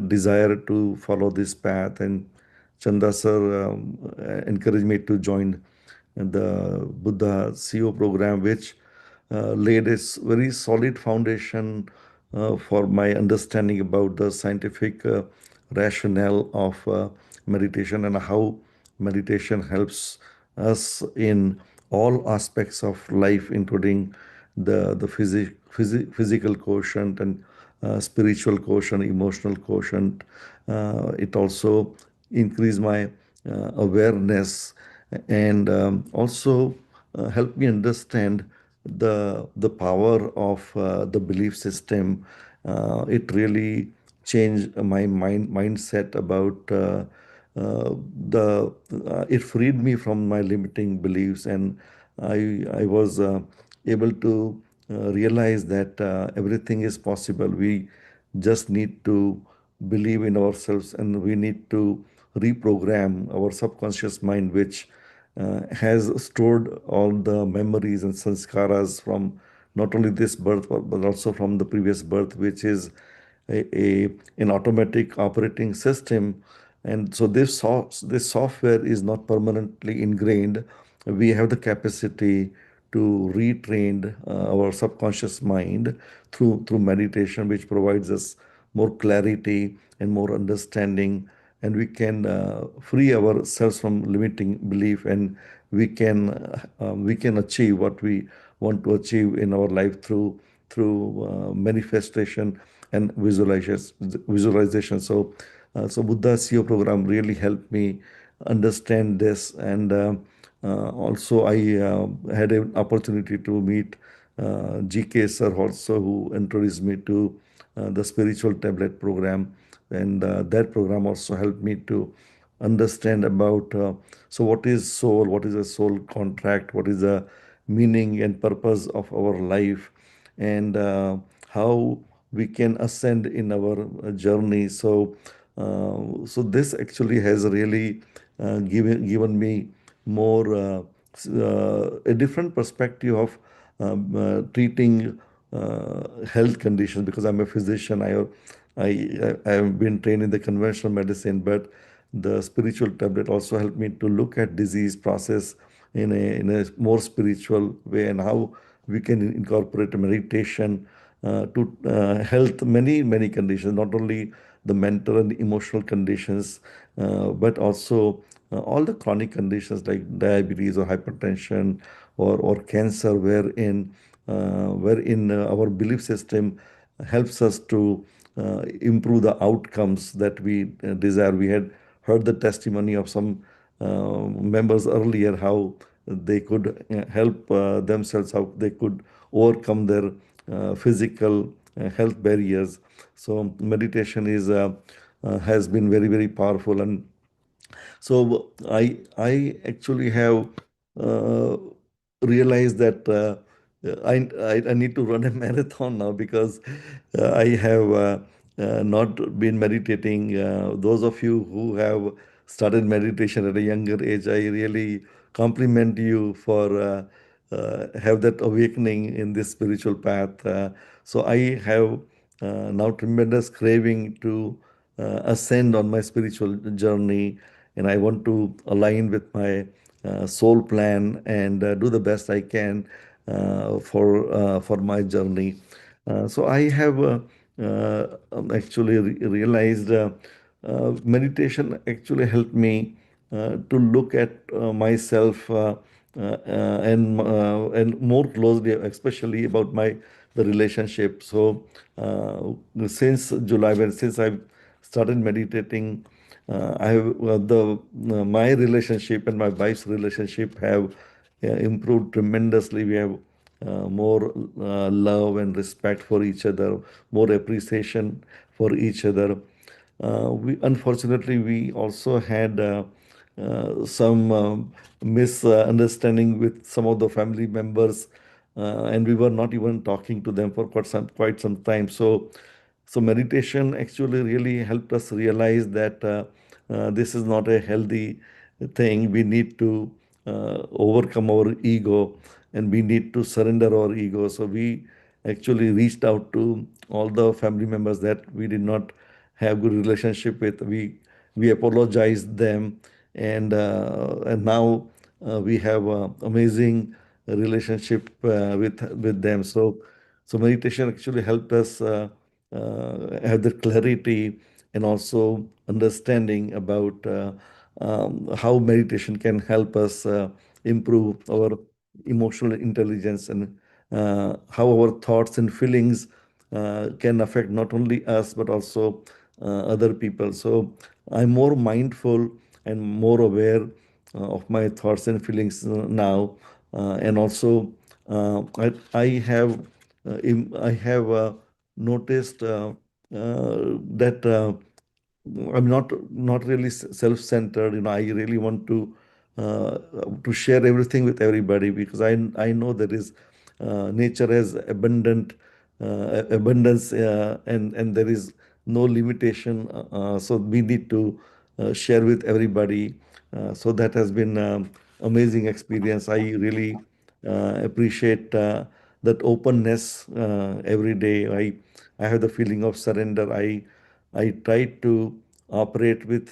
desire to follow this path. And Chandra sir encouraged me to join the Buddha CEO program, which laid a very solid foundation for my understanding about the scientific rationale of meditation and how meditation helps us in all aspects of life, including the physical quotient and spiritual quotient, emotional quotient. It also increased my awareness and also helped me understand the power of the belief system. It really changed my mindset about the it freed me from my limiting beliefs, and I was able to realize that everything is possible. We just need to believe in ourselves, and we need to reprogram our subconscious mind, which has stored all the memories and sanskaras from not only this birth but also from the previous birth, which is an automatic operating system. And so this software is not permanently ingrained. We have the capacity to retrain our subconscious mind through meditation, which provides us more clarity and more understanding, and we can free ourselves from limiting belief, and we can achieve what we want to achieve in our life through manifestation and visualization. So Buddha CEO program really helped me understand this, and also I had an opportunity to meet GK sir also, who introduced me to the spiritual tablet program, and that program also helped me to understand about so what is soul, what is a soul contract, what is a meaning and purpose of our life, and how we can ascend in our journey. So this actually has really given me more a different perspective of treating health conditions, because I'm a physician. I have been trained in the conventional medicine, but the spiritual tablet also helped me to look at disease process in a more spiritual way, and how we can incorporate meditation to health many conditions, not only the mental and emotional conditions, but also all the chronic conditions like diabetes or hypertension or cancer, wherein our belief system helps us to improve the outcomes that we desire. We had heard the testimony of some members earlier, how they could help themselves, how they could overcome their physical health barriers. So meditation has been very powerful. And so I actually have uh, realized that I need to run a marathon now, because I have not been meditating. Those of you who have started meditation at a younger age, I really compliment you for have that awakening in this spiritual path. So I have now tremendous craving to ascend on my spiritual journey, and I want to align with my soul plan and do the best I can for my journey. So I have actually realized meditation actually helped me to look at myself and more closely, especially about my the relationship. So since July, since I've started meditating, I have the my relationship and my wife's relationship have improved tremendously. We have more love and respect for each other, more appreciation for each other. We unfortunately we also had some misunderstanding with some of the family members, and we were not even talking to them for quite some time. So meditation actually really helped us realize that this is not a healthy thing. We need to overcome our ego, and we need to surrender our ego. So we actually reached out to all the family members that we did not have good relationship with. We apologized them, and now we have amazing relationship with them. So meditation actually helped us have the clarity and also understanding about how meditation can help us improve our emotional intelligence, and how our thoughts and feelings can affect not only us but also other people. So I'm more mindful and more aware of my thoughts and feelings now, and also I have I have noticed that I'm not really self-centered. I really want uh, to share everything with everybody, because I know there is nature has abundance, and there is no limitation. So we need to share with everybody. So that has been amazing experience. I really appreciate that openness every day. I have the feeling of surrender. I try to operate with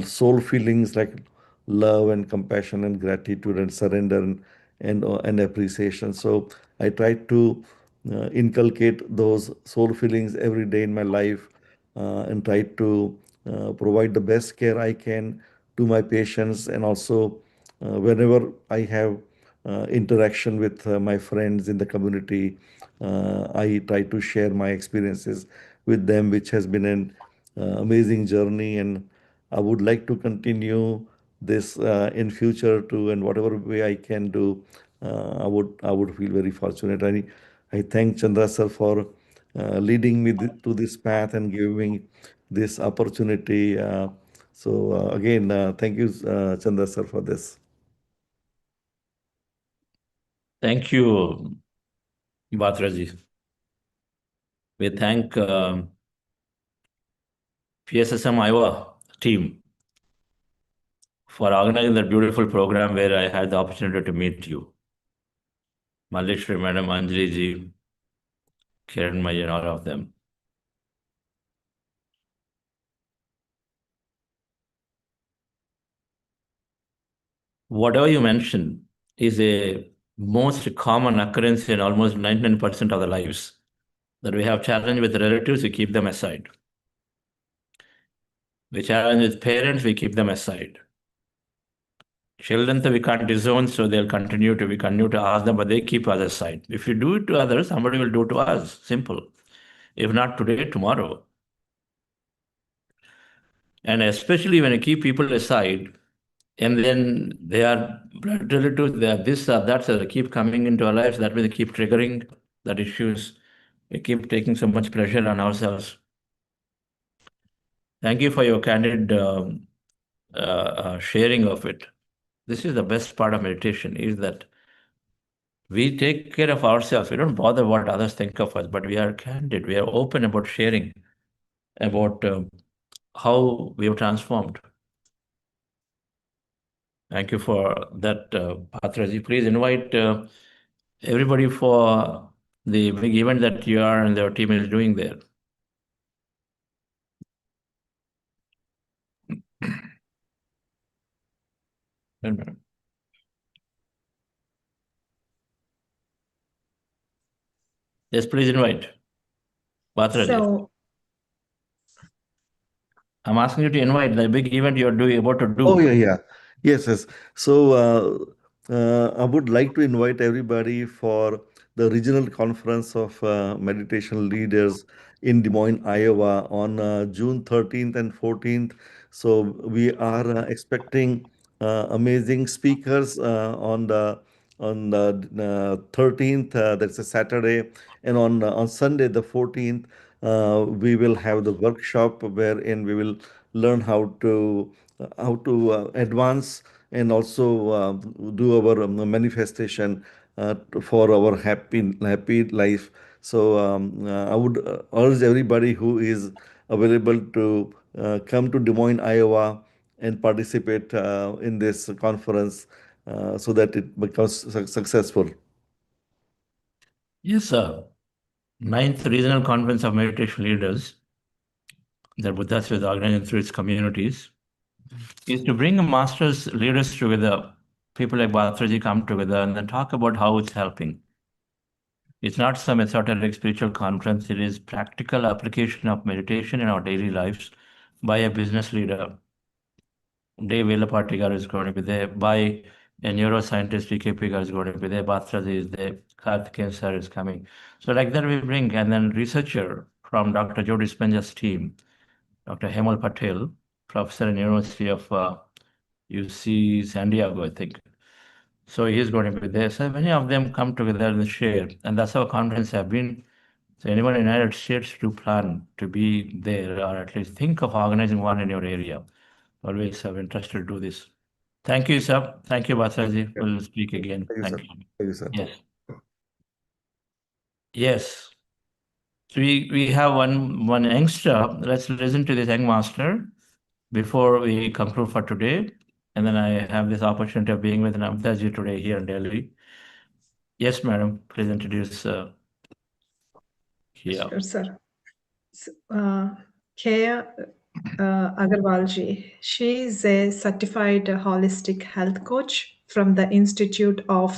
soul feelings like love and compassion and gratitude and surrender and appreciation. So I try to inculcate those soul feelings every day in my life, and try to provide the best care I can to my patients, and also whenever I have interaction with my friends in the community, I try to share my experiences with them, which has been an amazing journey. And I would like to continue this in future too, and whatever way I can do, I would feel very fortunate. I thank Chandra sir for leading me to this path and giving me this opportunity. Again, thank you, Chandra sir, for this. Thank you, Batraji. We thank PSSM Iowa team for organizing that beautiful program where I had the opportunity to meet you. Malishri Madam, Anjali ji, Kiran Mai, and all of them. Whatever you mentioned is a most common occurrence in almost 99% of the lives. That we have challenge with relatives, we keep them aside. We challenge with parents, we keep them aside. Children, we can't disown, so we continue to ask them, but they keep us aside. If you do it to others, somebody will do it to us. Simple. If not today, tomorrow. And especially when you keep people aside, and then they are blood relatives, they are this or that, so they keep coming into our lives, that way they keep triggering that issues. We keep taking so much pressure on ourselves. Thank you for your candid sharing of it. This is the best part of meditation, is that we take care of ourselves. We don't bother what others think of us, but we are candid. We are open about sharing about how we have transformed. Thank you for that, Patraji. Please invite everybody for the big event that you are and your team is doing there. Yes, please invite. Patraji. So, I'm asking you to invite the big event you're about to do. Oh, yeah. Yes. So I would like to invite everybody for the regional conference of meditation leaders in Des Moines, Iowa on June 13th and 14th. So we are expecting amazing speakers on the 13th, that's a Saturday, and on Sunday the 14th, we will have the workshop wherein we will learn how to advance and also do our manifestation for our happy life. So I would urge everybody who is available to come to Des Moines, Iowa, and participate in this conference so that it becomes successful. Yes, sir. 9th Regional Conference of Meditation Leaders that Buddhas is organizing through its communities is to bring masters, leaders together. People like Bhatraji come together and then talk about how it's helping. It's not some esoteric spiritual conference. It is practical application of meditation in our daily lives by a business leader. Dave Velapartigar is going to be there. By a neuroscientist, VKP is going to be there. Bhatraji is there. Karthikeyan sir is coming. So like that we bring, and then researcher from Dr. Jody Spenja's team, Dr. Hemal Patel, professor in University of UC San Diego, I think. So he's going to be there. So many of them come together and share, and that's how conference have been. So anyone in the United States to plan to be there, or at least think of organizing one in your area. Always have interest to do this. Thank you, sir. Thank you, Basaji. We'll speak again. Thank you, sir. Yes. Yes. So we have one youngster. Let's listen to this young master before we conclude for today. And then I have this opportunity of being with Namtaji today here in Delhi. Yes, madam. Please introduce here. Sure, sir. Kaya Agarwalji. She is a certified holistic health coach from the Institute of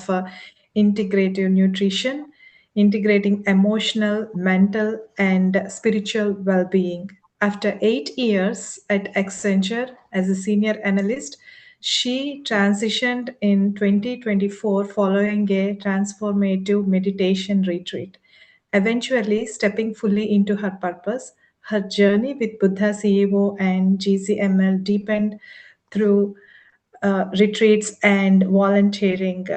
Integrative Nutrition, integrating emotional, mental, and spiritual well-being. After 8 years at Accenture as a senior analyst, she transitioned in 2024 following a transformative meditation retreat, eventually stepping fully into her purpose. Her journey with Buddha CEO and GCML deepened through retreats and volunteering,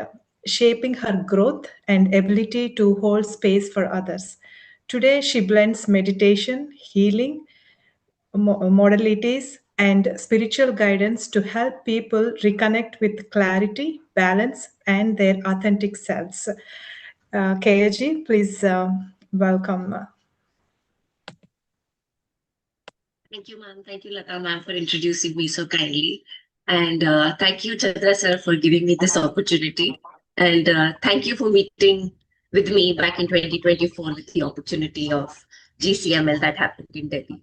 shaping her growth and ability to hold space for others. Today, she blends meditation, healing, modalities, and spiritual guidance to help people reconnect with clarity, balance, and their authentic selves. KAG, please welcome. Thank you, ma'am. Thank you, Lata ma'am, for introducing me so kindly. And thank you, Chandra sir, for giving me this opportunity. And thank you for meeting with me back in 2024 with the opportunity of GCML that happened in Delhi.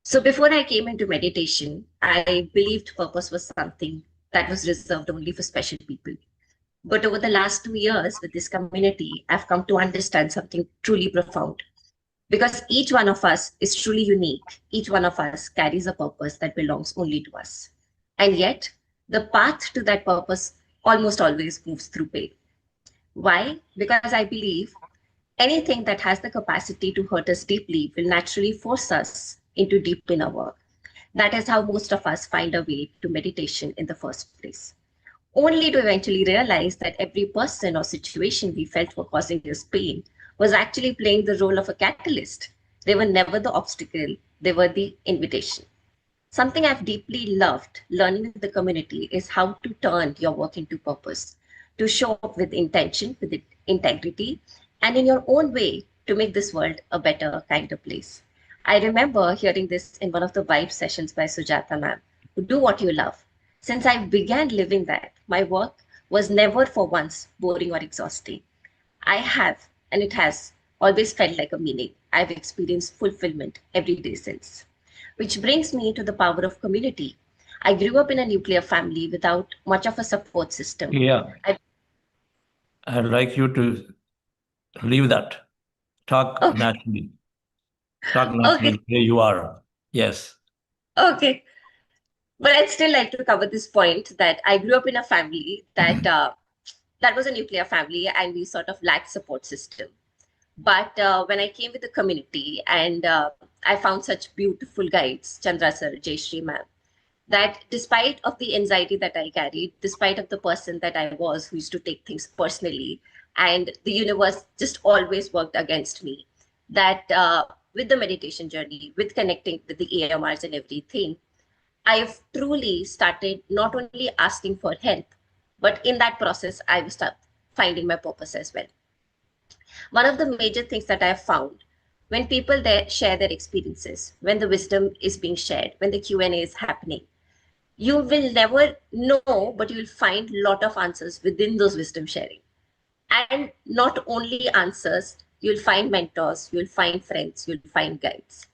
So before I came into meditation, I believed purpose was something that was reserved only for special people. But over the last 2 years with this community, I've come to understand something truly profound. Because each one of us is truly unique. Each one of us carries a purpose that belongs only to us. And yet, the path to that purpose almost always moves through pain. Why? Because I believe anything that has the capacity to hurt us deeply will naturally force us into deep inner work. That is how most of us find a way to meditation in the first place, only to eventually realize that every person or situation we felt were causing us pain was actually playing the role of a catalyst. They were never the obstacle, they were the invitation. Something I've deeply loved learning with the community is how to turn your work into purpose, to show up with intention, with integrity, and in your own way to make this world a better, kinder place. I remember hearing this in one of the vibe sessions by Sujata ma'am. Do what you love. Since I began living that, my work was never for once boring or exhausting. I have, and it has, always felt like a meaning. I've experienced fulfillment every day since. Which brings me to the power of community. I grew up in a nuclear family without much of a support system. Yeah. I'd like you to leave that. Talk naturally. Talk naturally. Okay. Here you are. Yes. Okay. But I'd still like to cover this point that I grew up in a family that that was a nuclear family, and we sort of lacked support system. But when I came with the community and I found such beautiful guides, Chandra sir, Jayashree ma'am, that despite of the anxiety that I carried, despite of the person that I was who used to take things personally, and the universe just always worked against me, that with the meditation journey, with connecting with the AMRs and everything, I've truly started not only asking for help, but in that process, I've started finding my purpose as well. One of the major things that I've found when people there share their experiences, when the wisdom is being shared, when the Q&A is happening, you will never know, but you will find a lot of answers within those wisdom sharing. And not only answers, you'll find mentors, you'll find friends, you'll find guides.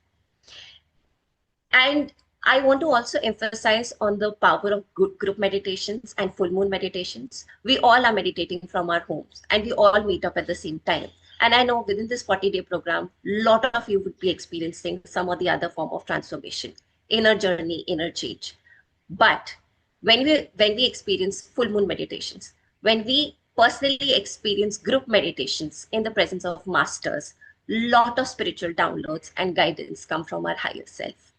And I want to also emphasize on the power of group meditations and full moon meditations. We all are meditating from our homes and we all meet up at the same time. And I know within this 40-day program, a lot of you would be experiencing some or the other form of transformation, inner journey, inner change. But when we experience full moon meditations, when we personally experience group meditations in the presence of masters, lot of spiritual downloads and guidance come from our higher self.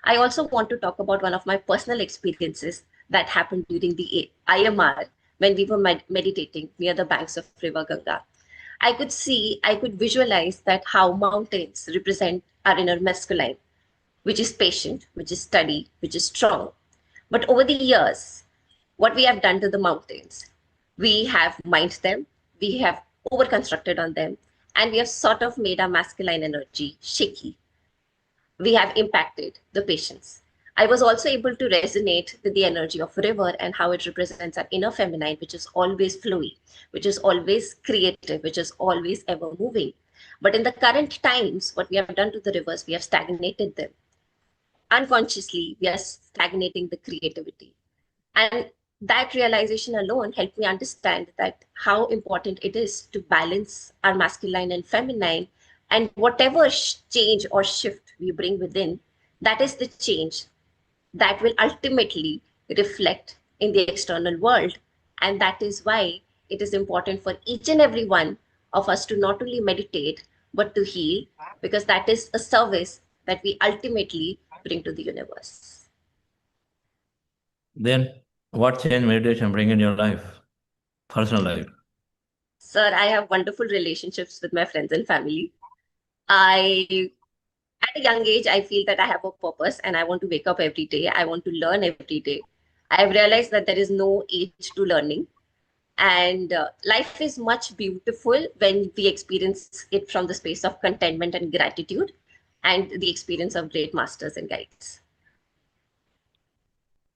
I also want to talk about one of my personal experiences that happened during the IMR when we were meditating near the banks of River Ganga. I could visualize that how mountains represent our inner masculine, which is patient, which is steady, which is strong. But over the years, what we have done to the mountains, we have mined them, we have over-constructed on them, and we have sort of made our masculine energy shaky. We have impacted the patience. I was also able to resonate with the energy of river and how it represents our inner feminine, which is always flowy, which is always creative, which is always ever moving. But in the current times, what we have done to the rivers, we have stagnated them. Unconsciously, we are stagnating the creativity. And that realization alone helped me understand that how important it is to balance our masculine and feminine, and whatever change or shift we bring within, that is the change that will ultimately reflect in the external world. And that is why it is important for each and every one of us to not only meditate, but to heal, because that is a service that we ultimately bring to the universe. Then what change meditation bring in your life, personal life? Sir, I have wonderful relationships with my friends and family. At a young age, I feel that I have a purpose and I want to wake up every day. I want to learn every day. I have realized that there is no age to learning. And life is much beautiful when we experience it from the space of contentment and gratitude and the experience of great masters and guides.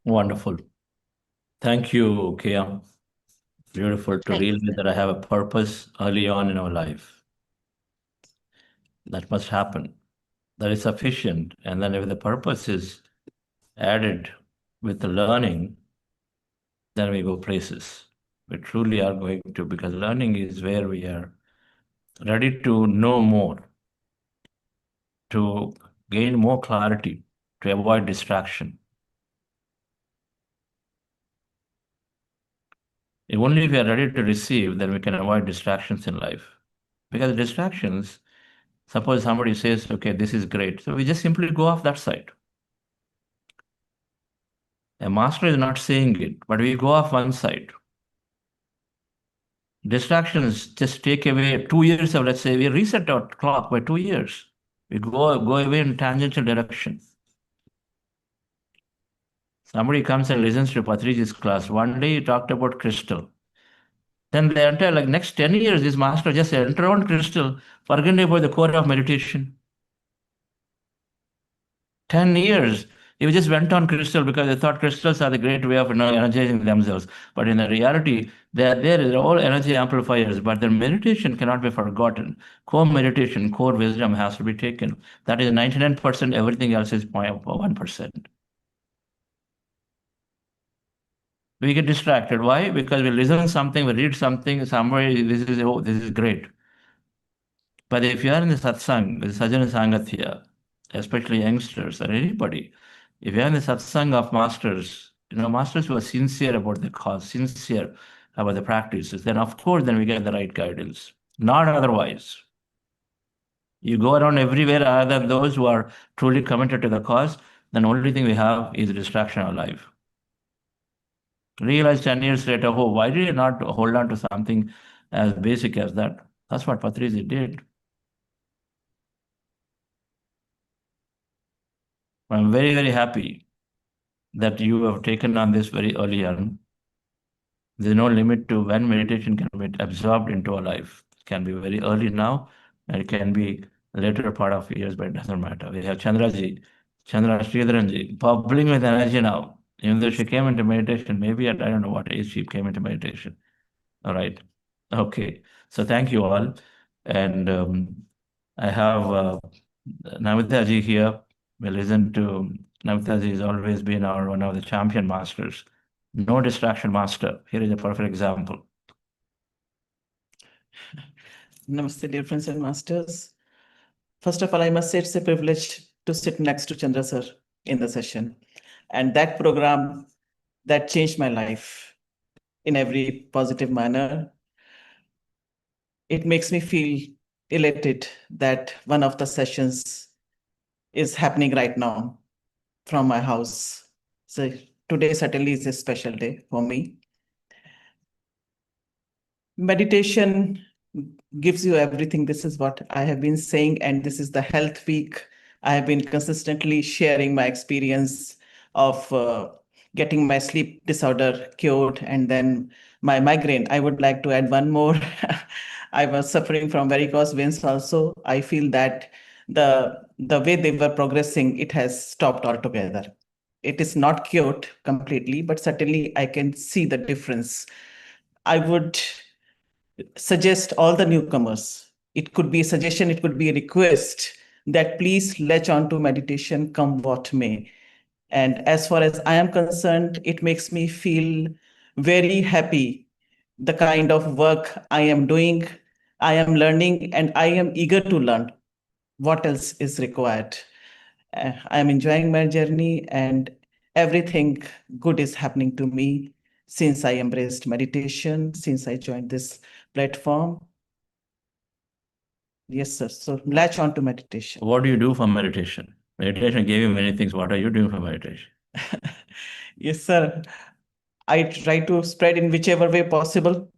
Wonderful. Thank you, Kia. Beautiful to Thank you, realize sir. that I have a purpose early on in our life. That must happen. That is sufficient. And then if the purpose is added with the learning, then we go places. We truly are going to, because learning is where we are ready to know more, to gain more clarity, to avoid distraction. If only if we are ready to receive, then we can avoid distractions in life. Because distractions, suppose somebody says, okay, this is great. So we just simply go off that side. A master is not saying it, but we go off one side. Distractions just take away 2 years of, let's say, we reset our clock by 2 years. We go away in tangential direction. Somebody comes and listens to Patriji's class. One day he talked about crystal. Then the entire, like next 10 years, this master just entered on crystal, forgetting about the core of meditation. 10 years. He just went on crystal because they thought crystals are the great way of energizing themselves. But in the reality, they're all energy amplifiers, but their meditation cannot be forgotten. Core meditation, core wisdom has to be taken. That is 99%, everything else is 1%. We get distracted. Why? Because we listen to something, we read something, somebody, this is great. But if you are in the satsang, the sajjana sangatya, especially youngsters or anybody, if you are in the satsang of masters, masters who are sincere about the cause, sincere about the practices, then of course, then we get the right guidance. Not otherwise. You go around everywhere other than those who are truly committed to the cause, then only thing we have is distraction of life. Realize 10 years later, oh, why did I not hold on to something as basic as that? That's what Patriji did. I'm very, very happy that you have taken on this very early on. There's no limit to when meditation can be absorbed into our life. It can be very early now, and it can be later part of years, but it doesn't matter. We have Chandra Sridharanji, bubbling with energy now. Even though she came into meditation, maybe at I don't know what age she came into meditation. All right. Okay. So thank you all. And I have Namitaji here. We listen to Namitaji has always been one of the champion masters. No distraction master. Here is a perfect example. Namaste, dear friends and masters. First of all, I must say it's a privilege to sit next to Chandra sir in the session. And that program that changed my life in every positive manner. It makes me feel elated that one of the sessions is happening right now from my house. So today certainly is a special day for me. Meditation gives you everything. This is what I have been saying, and this is the health week. I have been consistently sharing my experience of getting my sleep disorder cured and then my migraine. I would like to add one more. I was suffering from varicose veins also. I feel that the way they were progressing, it has stopped altogether. It is not cured completely, but certainly I can see the difference. I would suggest all the newcomers. It could be a suggestion, it could be a request that please latch on to meditation, come what may. And as far as I am concerned, it makes me feel very happy, the kind of work I am doing, I am learning, and I am eager to learn what else is required. I am enjoying my journey, and everything good is happening to me since I embraced meditation, since I joined this platform. Yes, sir. So latch on to meditation. What do you do for meditation? Meditation gave you many things. What are you doing for meditation? Yes, sir. I try to spread in whichever way possible,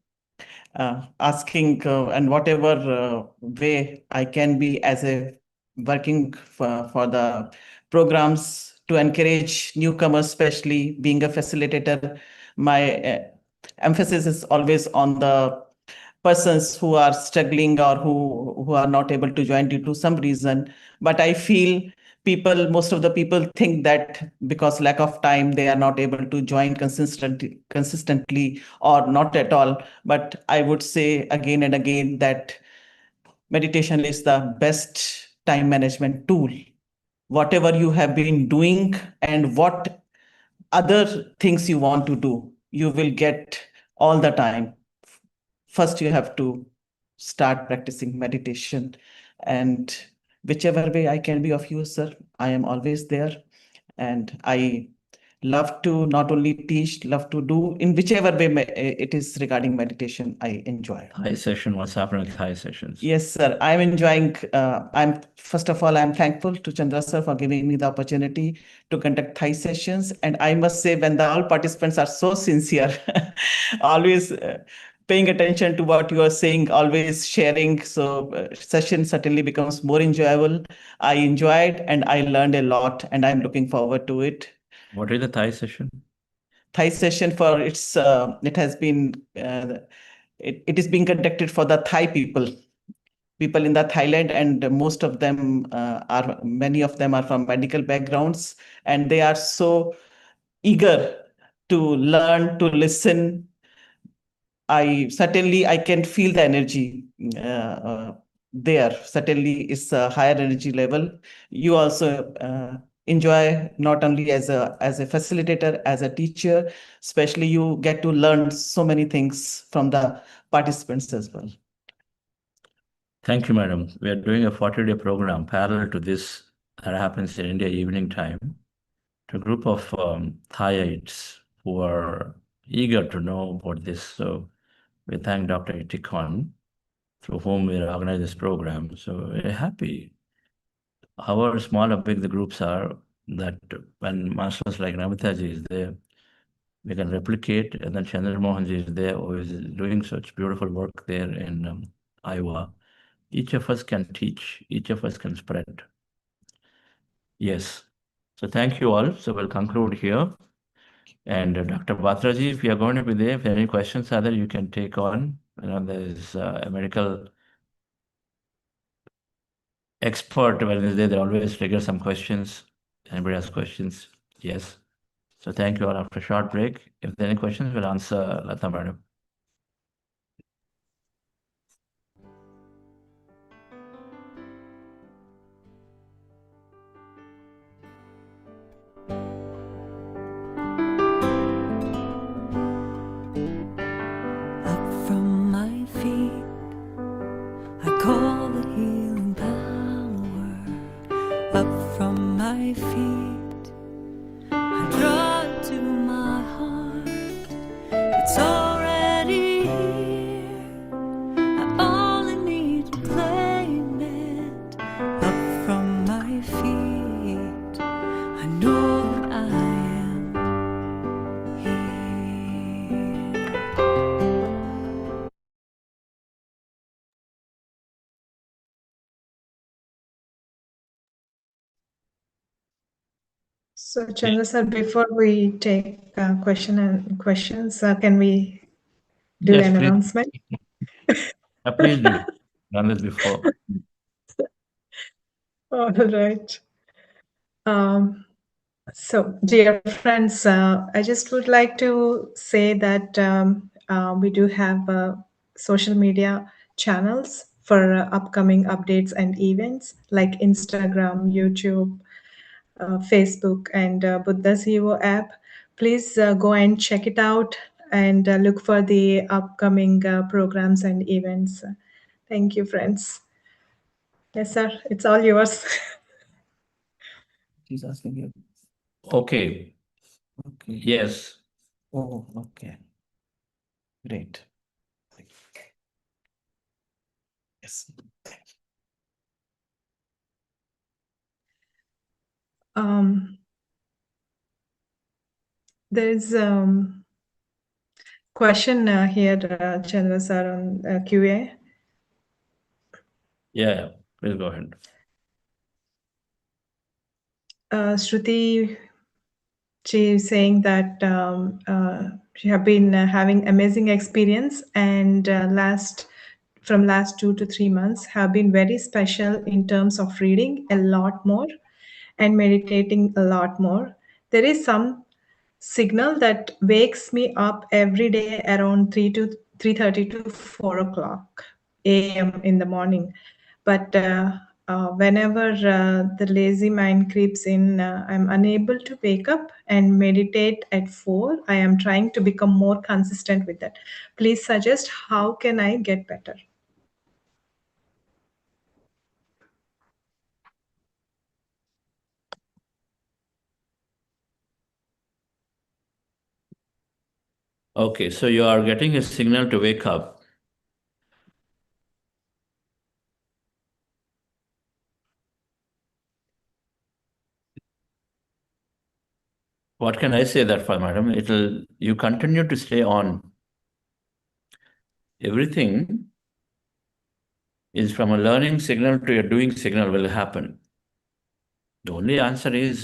asking and whatever way I can be as a working for the programs to encourage newcomers, especially being a facilitator. My emphasis is always on the persons who are struggling or who are not able to join due to some reason. But I feel most of the people think that because lack of time, they are not able to join consistently or not at all. But I would say again and again that meditation is the best time management tool. Whatever you have been doing and what other things you want to do, you will get all the time. First, you have to start practicing meditation. And whichever way I can be of use, sir, I am always there. And I love to not only teach, love to do in whichever way it is regarding meditation, I enjoy. Thai session, what's happening with Thai sessions? Yes, sir. I'm enjoying. First of all, I'm thankful to Chandra sir for giving me the opportunity to conduct Thai sessions. And I must say, when all participants are so sincere, always paying attention to what you are saying, always sharing, so session certainly becomes more enjoyable. I enjoyed and I learned a lot, and I'm looking forward to it. What is the Thai session? Thai session it has been it is being conducted for the Thai people in the Thailand, and most of them many of them are from medical backgrounds, and they are so eager to learn, to listen. I can feel the energy there. Certainly, it's a higher energy level. You also enjoy not only as a facilitator, as a teacher, especially you get to learn so many things from the participants as well. Thank you, madam. We are doing a 40-day program parallel to this that happens in India evening time to a group of Thaiites who are eager to know about this. So we thank Dr. Itikon, through whom we organize this program. So we're happy. However small or big the groups are, that when masters like Namitaji is there, we can replicate, and then Chandra Mohanji is there, who is doing such beautiful work there in Iowa. Each of us can teach, each of us can spread. Yes. So thank you all. So we'll conclude here. And Dr. Batraji, if you are going to be there, if there are any questions are there, you can take on. There's a medical expert when is there, they always trigger some questions. Anybody has questions? Yes. So thank you all. After a short break, if there are any questions, we'll answer Lata madam. So, Chandra sir, before we take questions, can we do Yes, an please. announcement? Please do. Done this before. All right. So, dear friends, I just would like to say that we do have social media channels for upcoming updates and events like Instagram, YouTube, Facebook, and Buddha's Hero app. Please go and check it out and look for the upcoming programs and events. Thank you, friends. Yes, sir. It's all yours. He's asking you. Okay. Okay. Yes. Oh, okay. Great. Yes. There's question here, Chandra sir, on QA. Yeah, please go ahead. Shruti, she is saying that have been having amazing experience, and from last 2 to 3 months have been very special in terms of reading a lot more and meditating a lot more. There is some signal that wakes me up every day around 3:30 to 4 o'clock a.m. in the morning. But whenever the lazy mind creeps in, I'm unable to wake up and meditate at 4. I am trying to become more consistent with that. Please suggest how can I get better? Okay, so you are getting a signal to wake up. What can I say that for, madam? You continue to stay on. Everything is from a learning signal to a doing signal will happen. The only answer is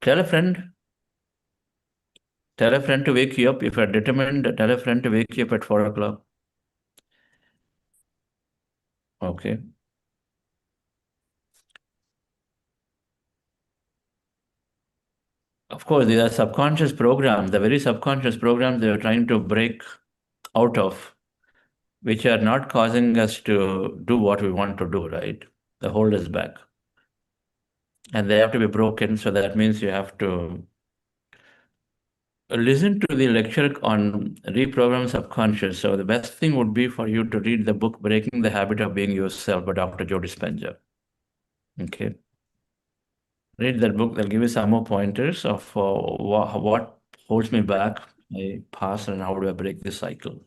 tell a friend to wake you up. If you're determined, tell a friend to wake you up at 4 o'clock. Okay. Of course, these are subconscious programs, the very subconscious programs they are trying to break out of, which are not causing us to do what we want to do, right? They hold us back. And they have to be broken, so that means you have to listen to the lecture on reprogram subconscious. So the best thing would be for you to read the book Breaking the Habit of Being Yourself by Dr. Joe Dispenza. Okay. Read that book. They'll give you some more pointers of what holds me back, my past, and how do I break this cycle.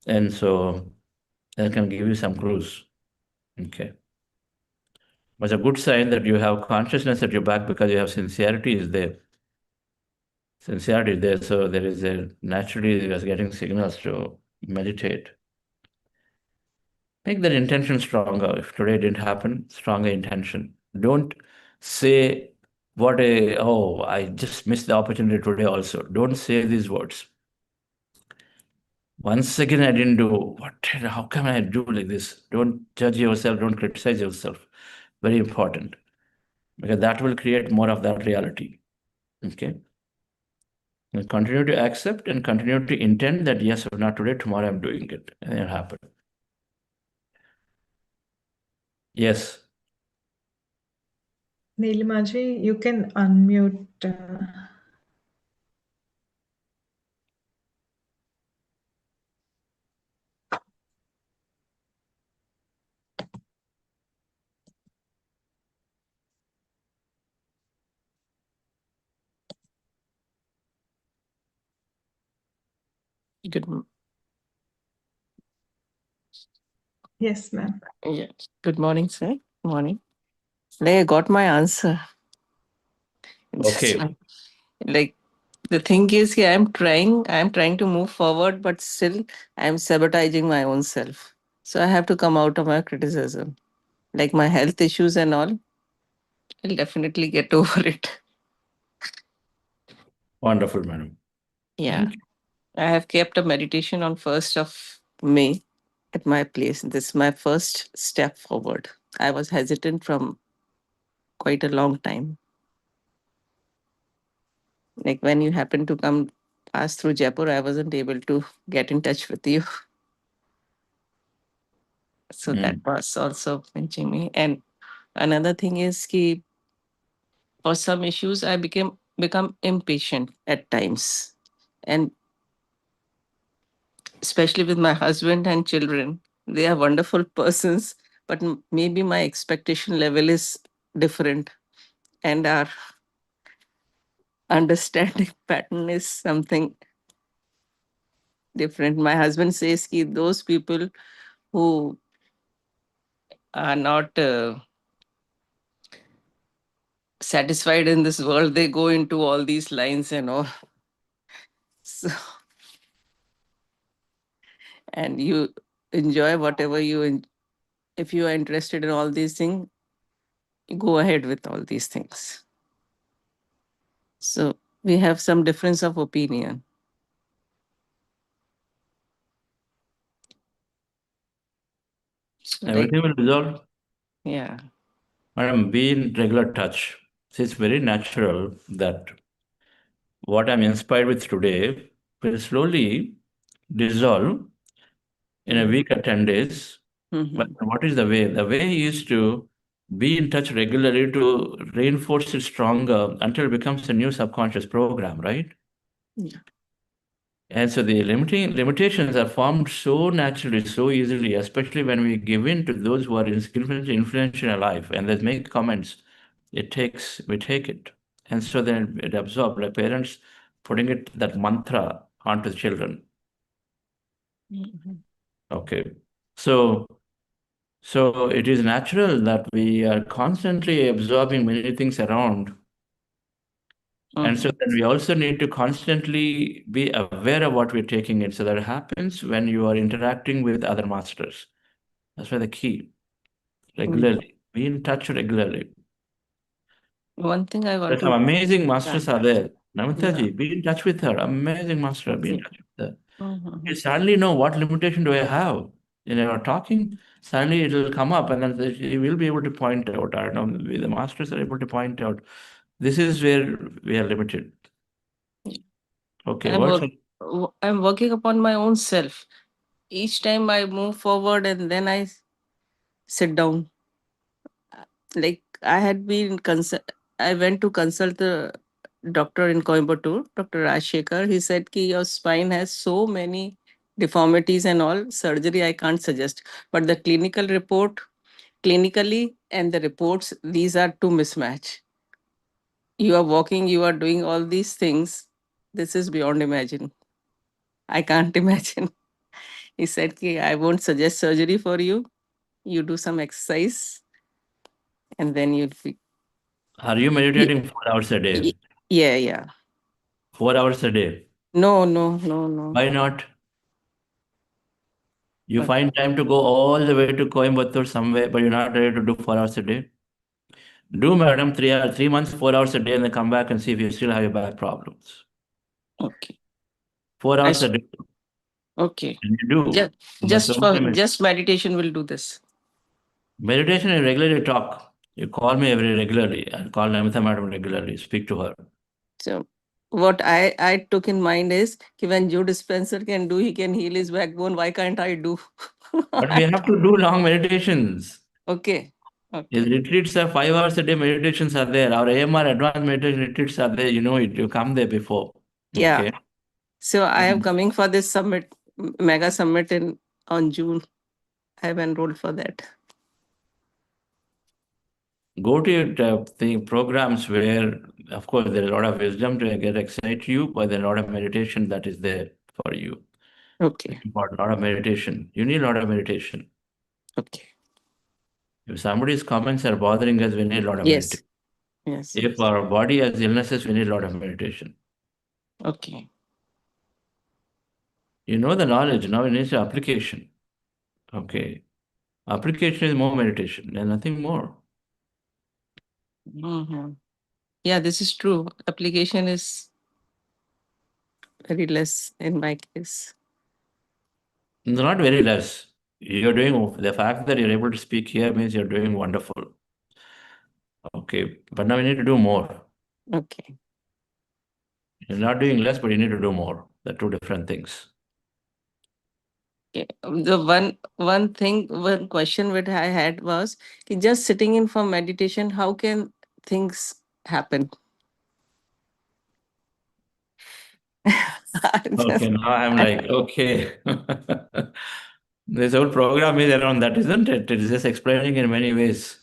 And so that can give you some clues. Okay. But it's a good sign that you have consciousness at your back because you have sincerity is there. Sincerity is there. So there is naturally you're getting signals to meditate. Make that intention stronger. If today didn't happen, stronger intention. Don't say I just missed the opportunity today also. Don't say these words. Once again, I didn't do how can I do like this? Don't judge yourself, don't criticize yourself. Very important. Because that will create more of that reality. Okay. And continue to accept and continue to intend that yes, if not today, tomorrow I'm doing it. And it'll happen. Yes. Neelimaji, you can unmute. Good, Yes, ma'am. yeah. Good morning, sir. Morning. Like I got my answer. Okay. Like the thing is, yeah, I'm trying to move forward, but still I'm sabotaging my own self. So I have to come out of my criticism. Like my health issues and all, I'll definitely get over it. Wonderful, madam. Yeah. I have kept a meditation on 1st of May at my place. This is my first step forward. I was hesitant from quite a long time. Like when you happened to come pass through Jaipur, I wasn't able to get in touch with you. So that was also pinching me. And another thing is ki for some issues I become impatient at times. And especially with my husband and children. They are wonderful persons, but maybe my expectation level is different and our understanding pattern is something different. My husband says ki those people who are not satisfied in this world, they go into all these lines and all. So, and you enjoy whatever if you are interested in all these things, you go ahead with all these things. So we have some difference of opinion. So, like, Everything will resolve. yeah. Madam, be in regular touch. So it's very natural that what I'm inspired with today will slowly dissolve in a week or 10 days. But Mhm. what is the way? The way is to be in touch regularly to reinforce it stronger until it becomes a new subconscious program, right? Yeah. And so the limitations are formed so naturally, so easily, especially when we give in to those who are significantly influential in our life and they make comments. We take it. And so then it absorbs, like parents putting it, that mantra onto the children. Mhm. Okay. So it is natural that we are constantly absorbing many things around. And so Mhm. then we also need to constantly be aware of what we're taking in. So that happens when you are interacting with other masters. That's why the key. Regularly. Be in touch regularly. One thing I want There's some to amazing masters are there. Namita yeah. ji, be in touch with her. Amazing master. Be in Okay. touch with her. Mhm. You suddenly know what limitation do I have. You know, talking, suddenly it will come up and then you will be able to point out. I don't know, the masters are able to point out. This is where we are limited. Okay, I'm, what's I'm working upon my own self. Each time I move forward and then I sit down. Like I had been I went to consult the doctor in Coimbatore, Dr. Rajshekhar. He said ki your spine has so many deformities and all, surgery I can't suggest. But the clinically and the reports, these are two mismatch. You are walking, you are doing all these things. This is beyond imagine. I can't imagine. He said ki I won't suggest surgery for you. You do some exercise and then you'll be. Are you meditating 4 hours a day? Yeah, yeah. 4 hours a day. No, no, no, no. Why not? You But find time to go all the way to Coimbatore somewhere, but you're not ready to do 4 hours a day. Do, madam, 3 months, 4 hours a day, and then come back and see if you still have your back problems. okay. 4 hours a day. Okay. And you do. Just You must just meditation will do this. meditation is regularly talk. You call me regularly. I call Namita madam regularly. Speak to her. So what I took in mind is ki when Joe Dispenser can do, he can heal his backbone. Why can't I do? But we have to do long meditations. Okay. His Okay. retreats are 5 hours a day meditations are there. Our AMR advanced meditation retreats are there. You know it. You come there before. Yeah. Okay. So I am coming for this summit, mega summit on June. I have enrolled for that. Go to the programs where, of course, there's a lot of wisdom to get excite you, but there's a lot of meditation that is there for you. Okay. A lot of meditation. You need a lot of meditation. Okay. If somebody's comments are bothering us, we need a lot of Yes. meditation. Yes. If our body has illnesses, we need a lot of meditation. Okay. You know the knowledge, now it needs application. Okay. Application is more meditation and nothing more. Mm-hmm. Yeah, this is true. Application is very less in my case. Not very less. You're doing, the fact that you're able to speak here means you're doing wonderful. Okay. But now we need to do more. Okay. You're not doing less, but you need to do more. They're two different things. Okay. The one question which I had was ki just sitting in for meditation, how can things happen? Okay, now I'm like, okay. This whole program is around that, isn't it? It is just explaining in many ways.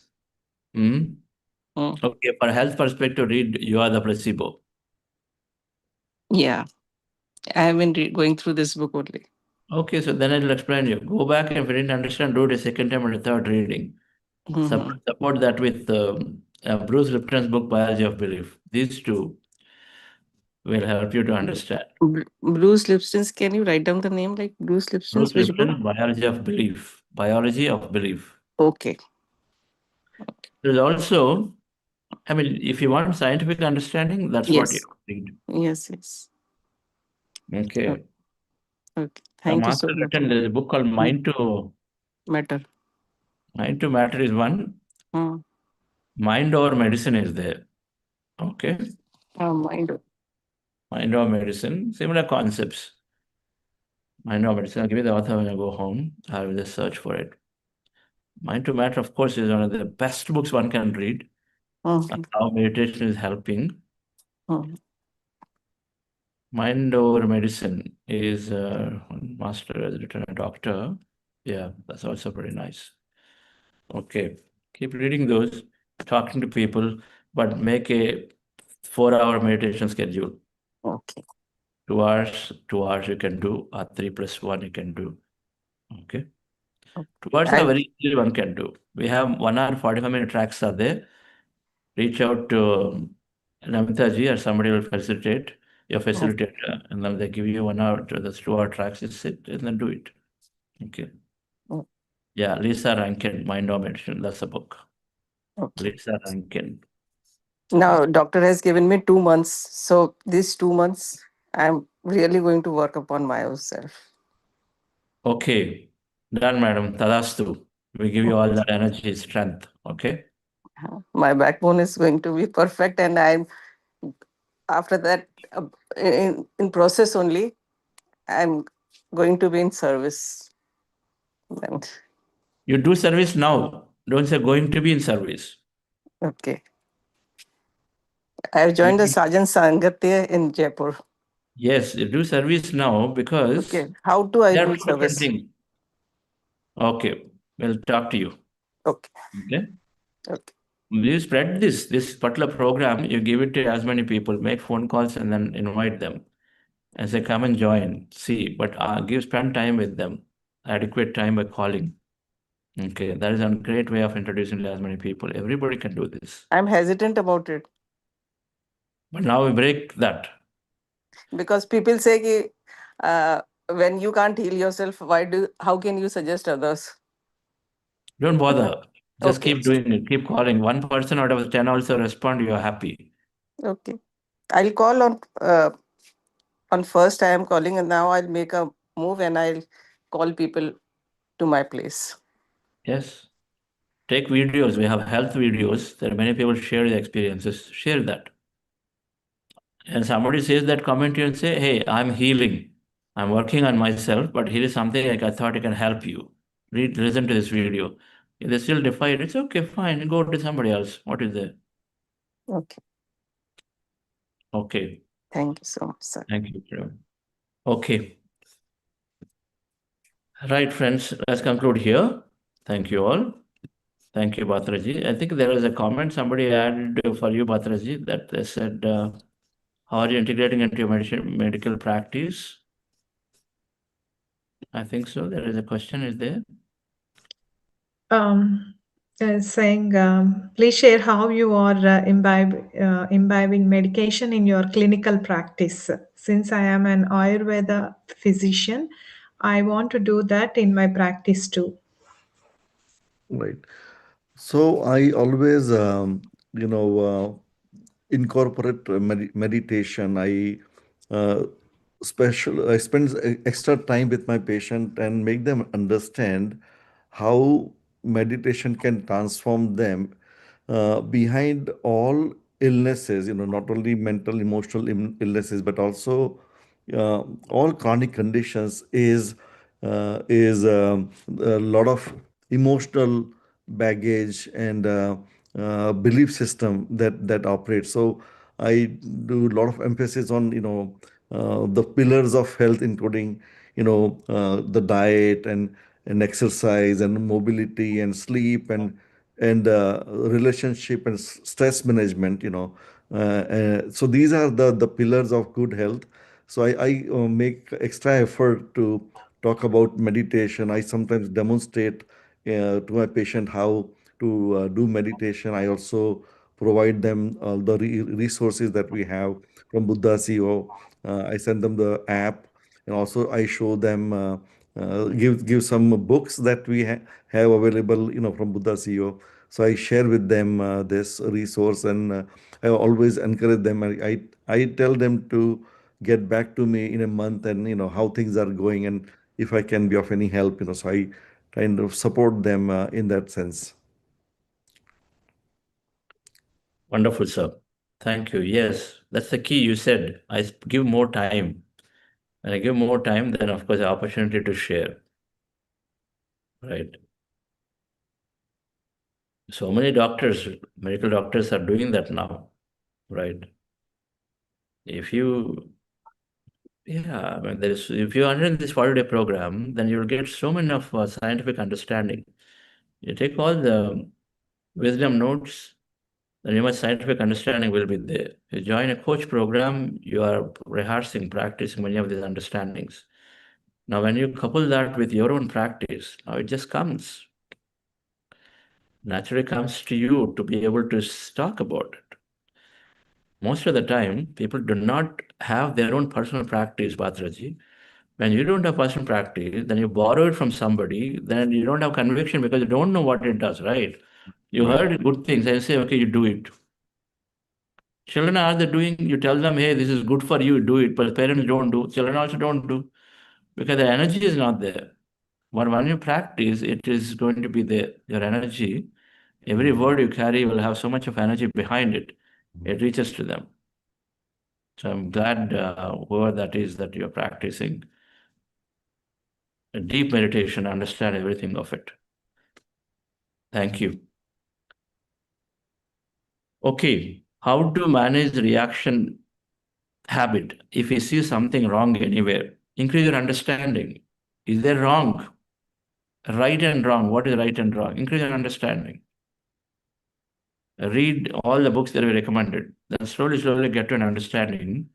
Hmm? Mm. Okay, for health perspective, read You Are the Placebo. Yeah, I have been going through this book only. Okay, so then I'll explain you. Go back and if you didn't understand, do it a second time and a third reading. Support that with Bruce Lipton's book, Biology of Belief. These two will help you to understand. Bruce Lipton's, can you write down the name like Bruce Lipton's? Bruce Which book? Lipton, Biology of Belief. Biology of Belief. Okay. There's also I mean, if you want scientific understanding, that's what you Yes. read. Yes, yes. Okay. Okay. The Thank you master so much. written there's a book called Mind to Matter. Matter is one. Hmm. Mind over medicine is there. Okay. Mind. Mind over medicine, similar concepts. Mind over medicine. I'll give you the author when I go home. I will just search for it. Mind to Matter, of course, is one of the best books one can read. Okay. How meditation is helping. Hmm. Mind over medicine is one master has written, a doctor. Yeah, that's also pretty nice. Okay. Keep reading those, talking to people, but make a 4-hour meditation schedule. Okay. 2 hours you can do, or 3+1 you can do. Okay. Okay. 2 hours are I very easy one can do. We have 1 hour 45-minute tracks are there. Reach out to Namita ji or somebody will facilitate, your facilitator, and then they give you 1 hour to the 2 hour tracks, you sit and then do it. Okay. Oh. Yeah, Lisa Rankin, Mind over Meditation, that's a book. Okay. Lisa Rankin. Now, doctor has given me 2 months. So these 2 months, I'm really going to work upon myself. Okay. Done, madam. Tadastu. We give you all that energy, strength. Okay. My backbone is going to be perfect, and I'm after that in process only. I'm going to be in service. And You do service now. Don't say going to be in service. okay, I've joined the Sergeant Sangatya in Jaipur. Yes, you do service now because Okay, how do I there do are two different service? things. Okay, we'll talk to you. Okay. Okay. Okay. You spread this particular program, you give it to as many people, make phone calls and then invite them and say, come and join. See, but spend time with them, adequate time by calling. Okay, that is a great way of introducing to as many people. Everybody can do this. I'm hesitant about it But now we break that. because people say ki, when you can't heal yourself, how can you suggest others? Don't bother. Just Okay. keep doing it. Keep calling. 1 person out of 10 also respond. You are happy. Okay. I'll call on first I am calling, and now I'll make a move and I'll call people to my place. Yes. Take videos. We have health videos. There are many people share their experiences. Share that. And somebody says that comment you and say, hey, I'm healing. I'm working on myself, but here is something like I thought I can help you. Listen to this video. If they still defy it, it's okay, fine. Go to somebody else. What is there? Okay. Okay. Thank you so much, sir. Thank you. Prem. Okay. Right, friends. Let's conclude here. Thank you all. Thank you, Batraji. I think there was a comment somebody added for you, Batraji, that they said, how are you integrating into your medical practice? I think so. There is a question, is there? Saying, please share how you are imbibing medication in your clinical practice. Since I am an Ayurveda physician, I want to do that in my practice too. Right. So I always, incorporate meditation. Uh, I spend extra time with my patient and make them understand how meditation can transform them. Behind all illnesses, not only mental, emotional illnesses, but also all chronic conditions is a lot of emotional baggage and belief system that operates. So I do a lot of emphasis on the pillars of health, including the diet and exercise and mobility and sleep and relationship and stress management. So these are the pillars of good health. So I make extra effort to talk about meditation. I sometimes demonstrate to my patient how to do meditation. I also provide them the resources that we have from Buddha CEO. I send them the app, and also I show them give some books that we have available, from Buddha CEO. So I share with them this resource, and I always encourage them. I tell them to get back to me in a month, and how things are going, and if I can be of any help. So I kind of support them in that sense. Wonderful, sir. Thank you. Yes, that's the key. You said, I give more time. When I give more time, then of course the opportunity to share. Right. So many doctors, medical doctors are doing that now. Right. If you if you are in this 40-day program, then you'll get so many of scientific understanding. You take all the wisdom notes, then your scientific understanding will be there. You join a coach program, you are rehearsing, practicing many of these understandings. Now, when you couple that with your own practice, now it just comes. Naturally comes to you to be able to talk about it. Most of the time, people do not have their own personal practice, Bhadraji. When you don't have personal practice, then you borrow it from somebody, then you don't have conviction because you don't know what it does, right? You heard good things and you say, okay, you do it. Children are they doing, you tell them, hey, this is good for you, do it, but parents don't do. Children also don't do because the energy is not there. But when you practice, it is going to be there. Your energy, every word you carry will have so much of energy behind it. It reaches to them. So I'm glad whoever that is that you're practicing a deep meditation, understand everything of it. Thank you. Okay, how to manage reaction habit if you see something wrong anywhere? Increase your understanding. Is there wrong? Right and wrong. What is right and wrong? Increase your understanding. Read all the books that we recommended. Then slowly get to an understanding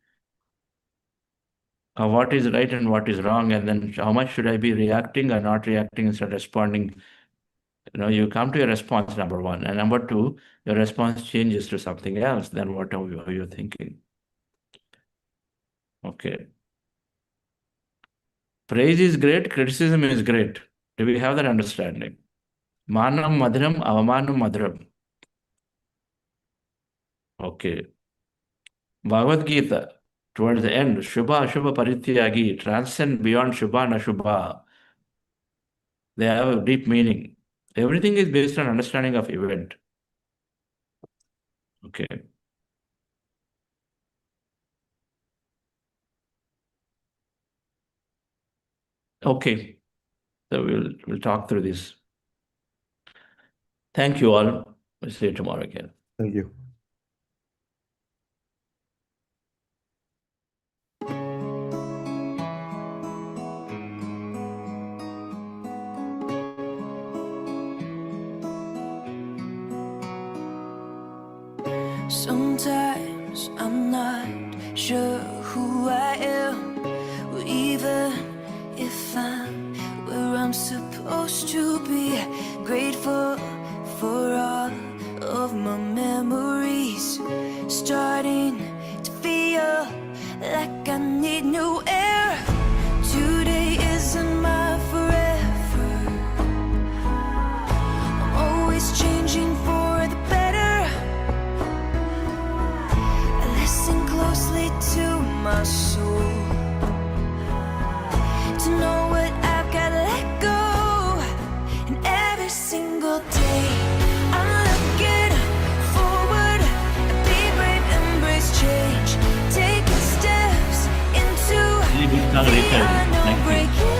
of what is right and what is wrong, and then how much should I be reacting or not reacting instead of responding. You come to your response, number one. And number two, your response changes to something else than what you're thinking. Okay. Praise is great, criticism is great. Do we have that understanding? Manam madram, avamanam madram. Okay. Bhagavad Gita, towards the end, Shubha Ashubha Parityagi, transcend beyond Shubha and Ashubha. They have a deep meaning. Everything is based on understanding of event. Okay. Okay. So we'll talk through this. Thank you all. We'll see you tomorrow again. Thank you. Sometimes I'm not sure who I am, or even if I'm where I'm supposed to be. Grateful for all of my memories, starting to feel like I need new air. Today isn't my forever. I'm always changing for the better. Listen closely to my soul, to know what I've got to let go. And every single day I'm looking forward. Be brave, embrace change, taking steps into the unknown, breaking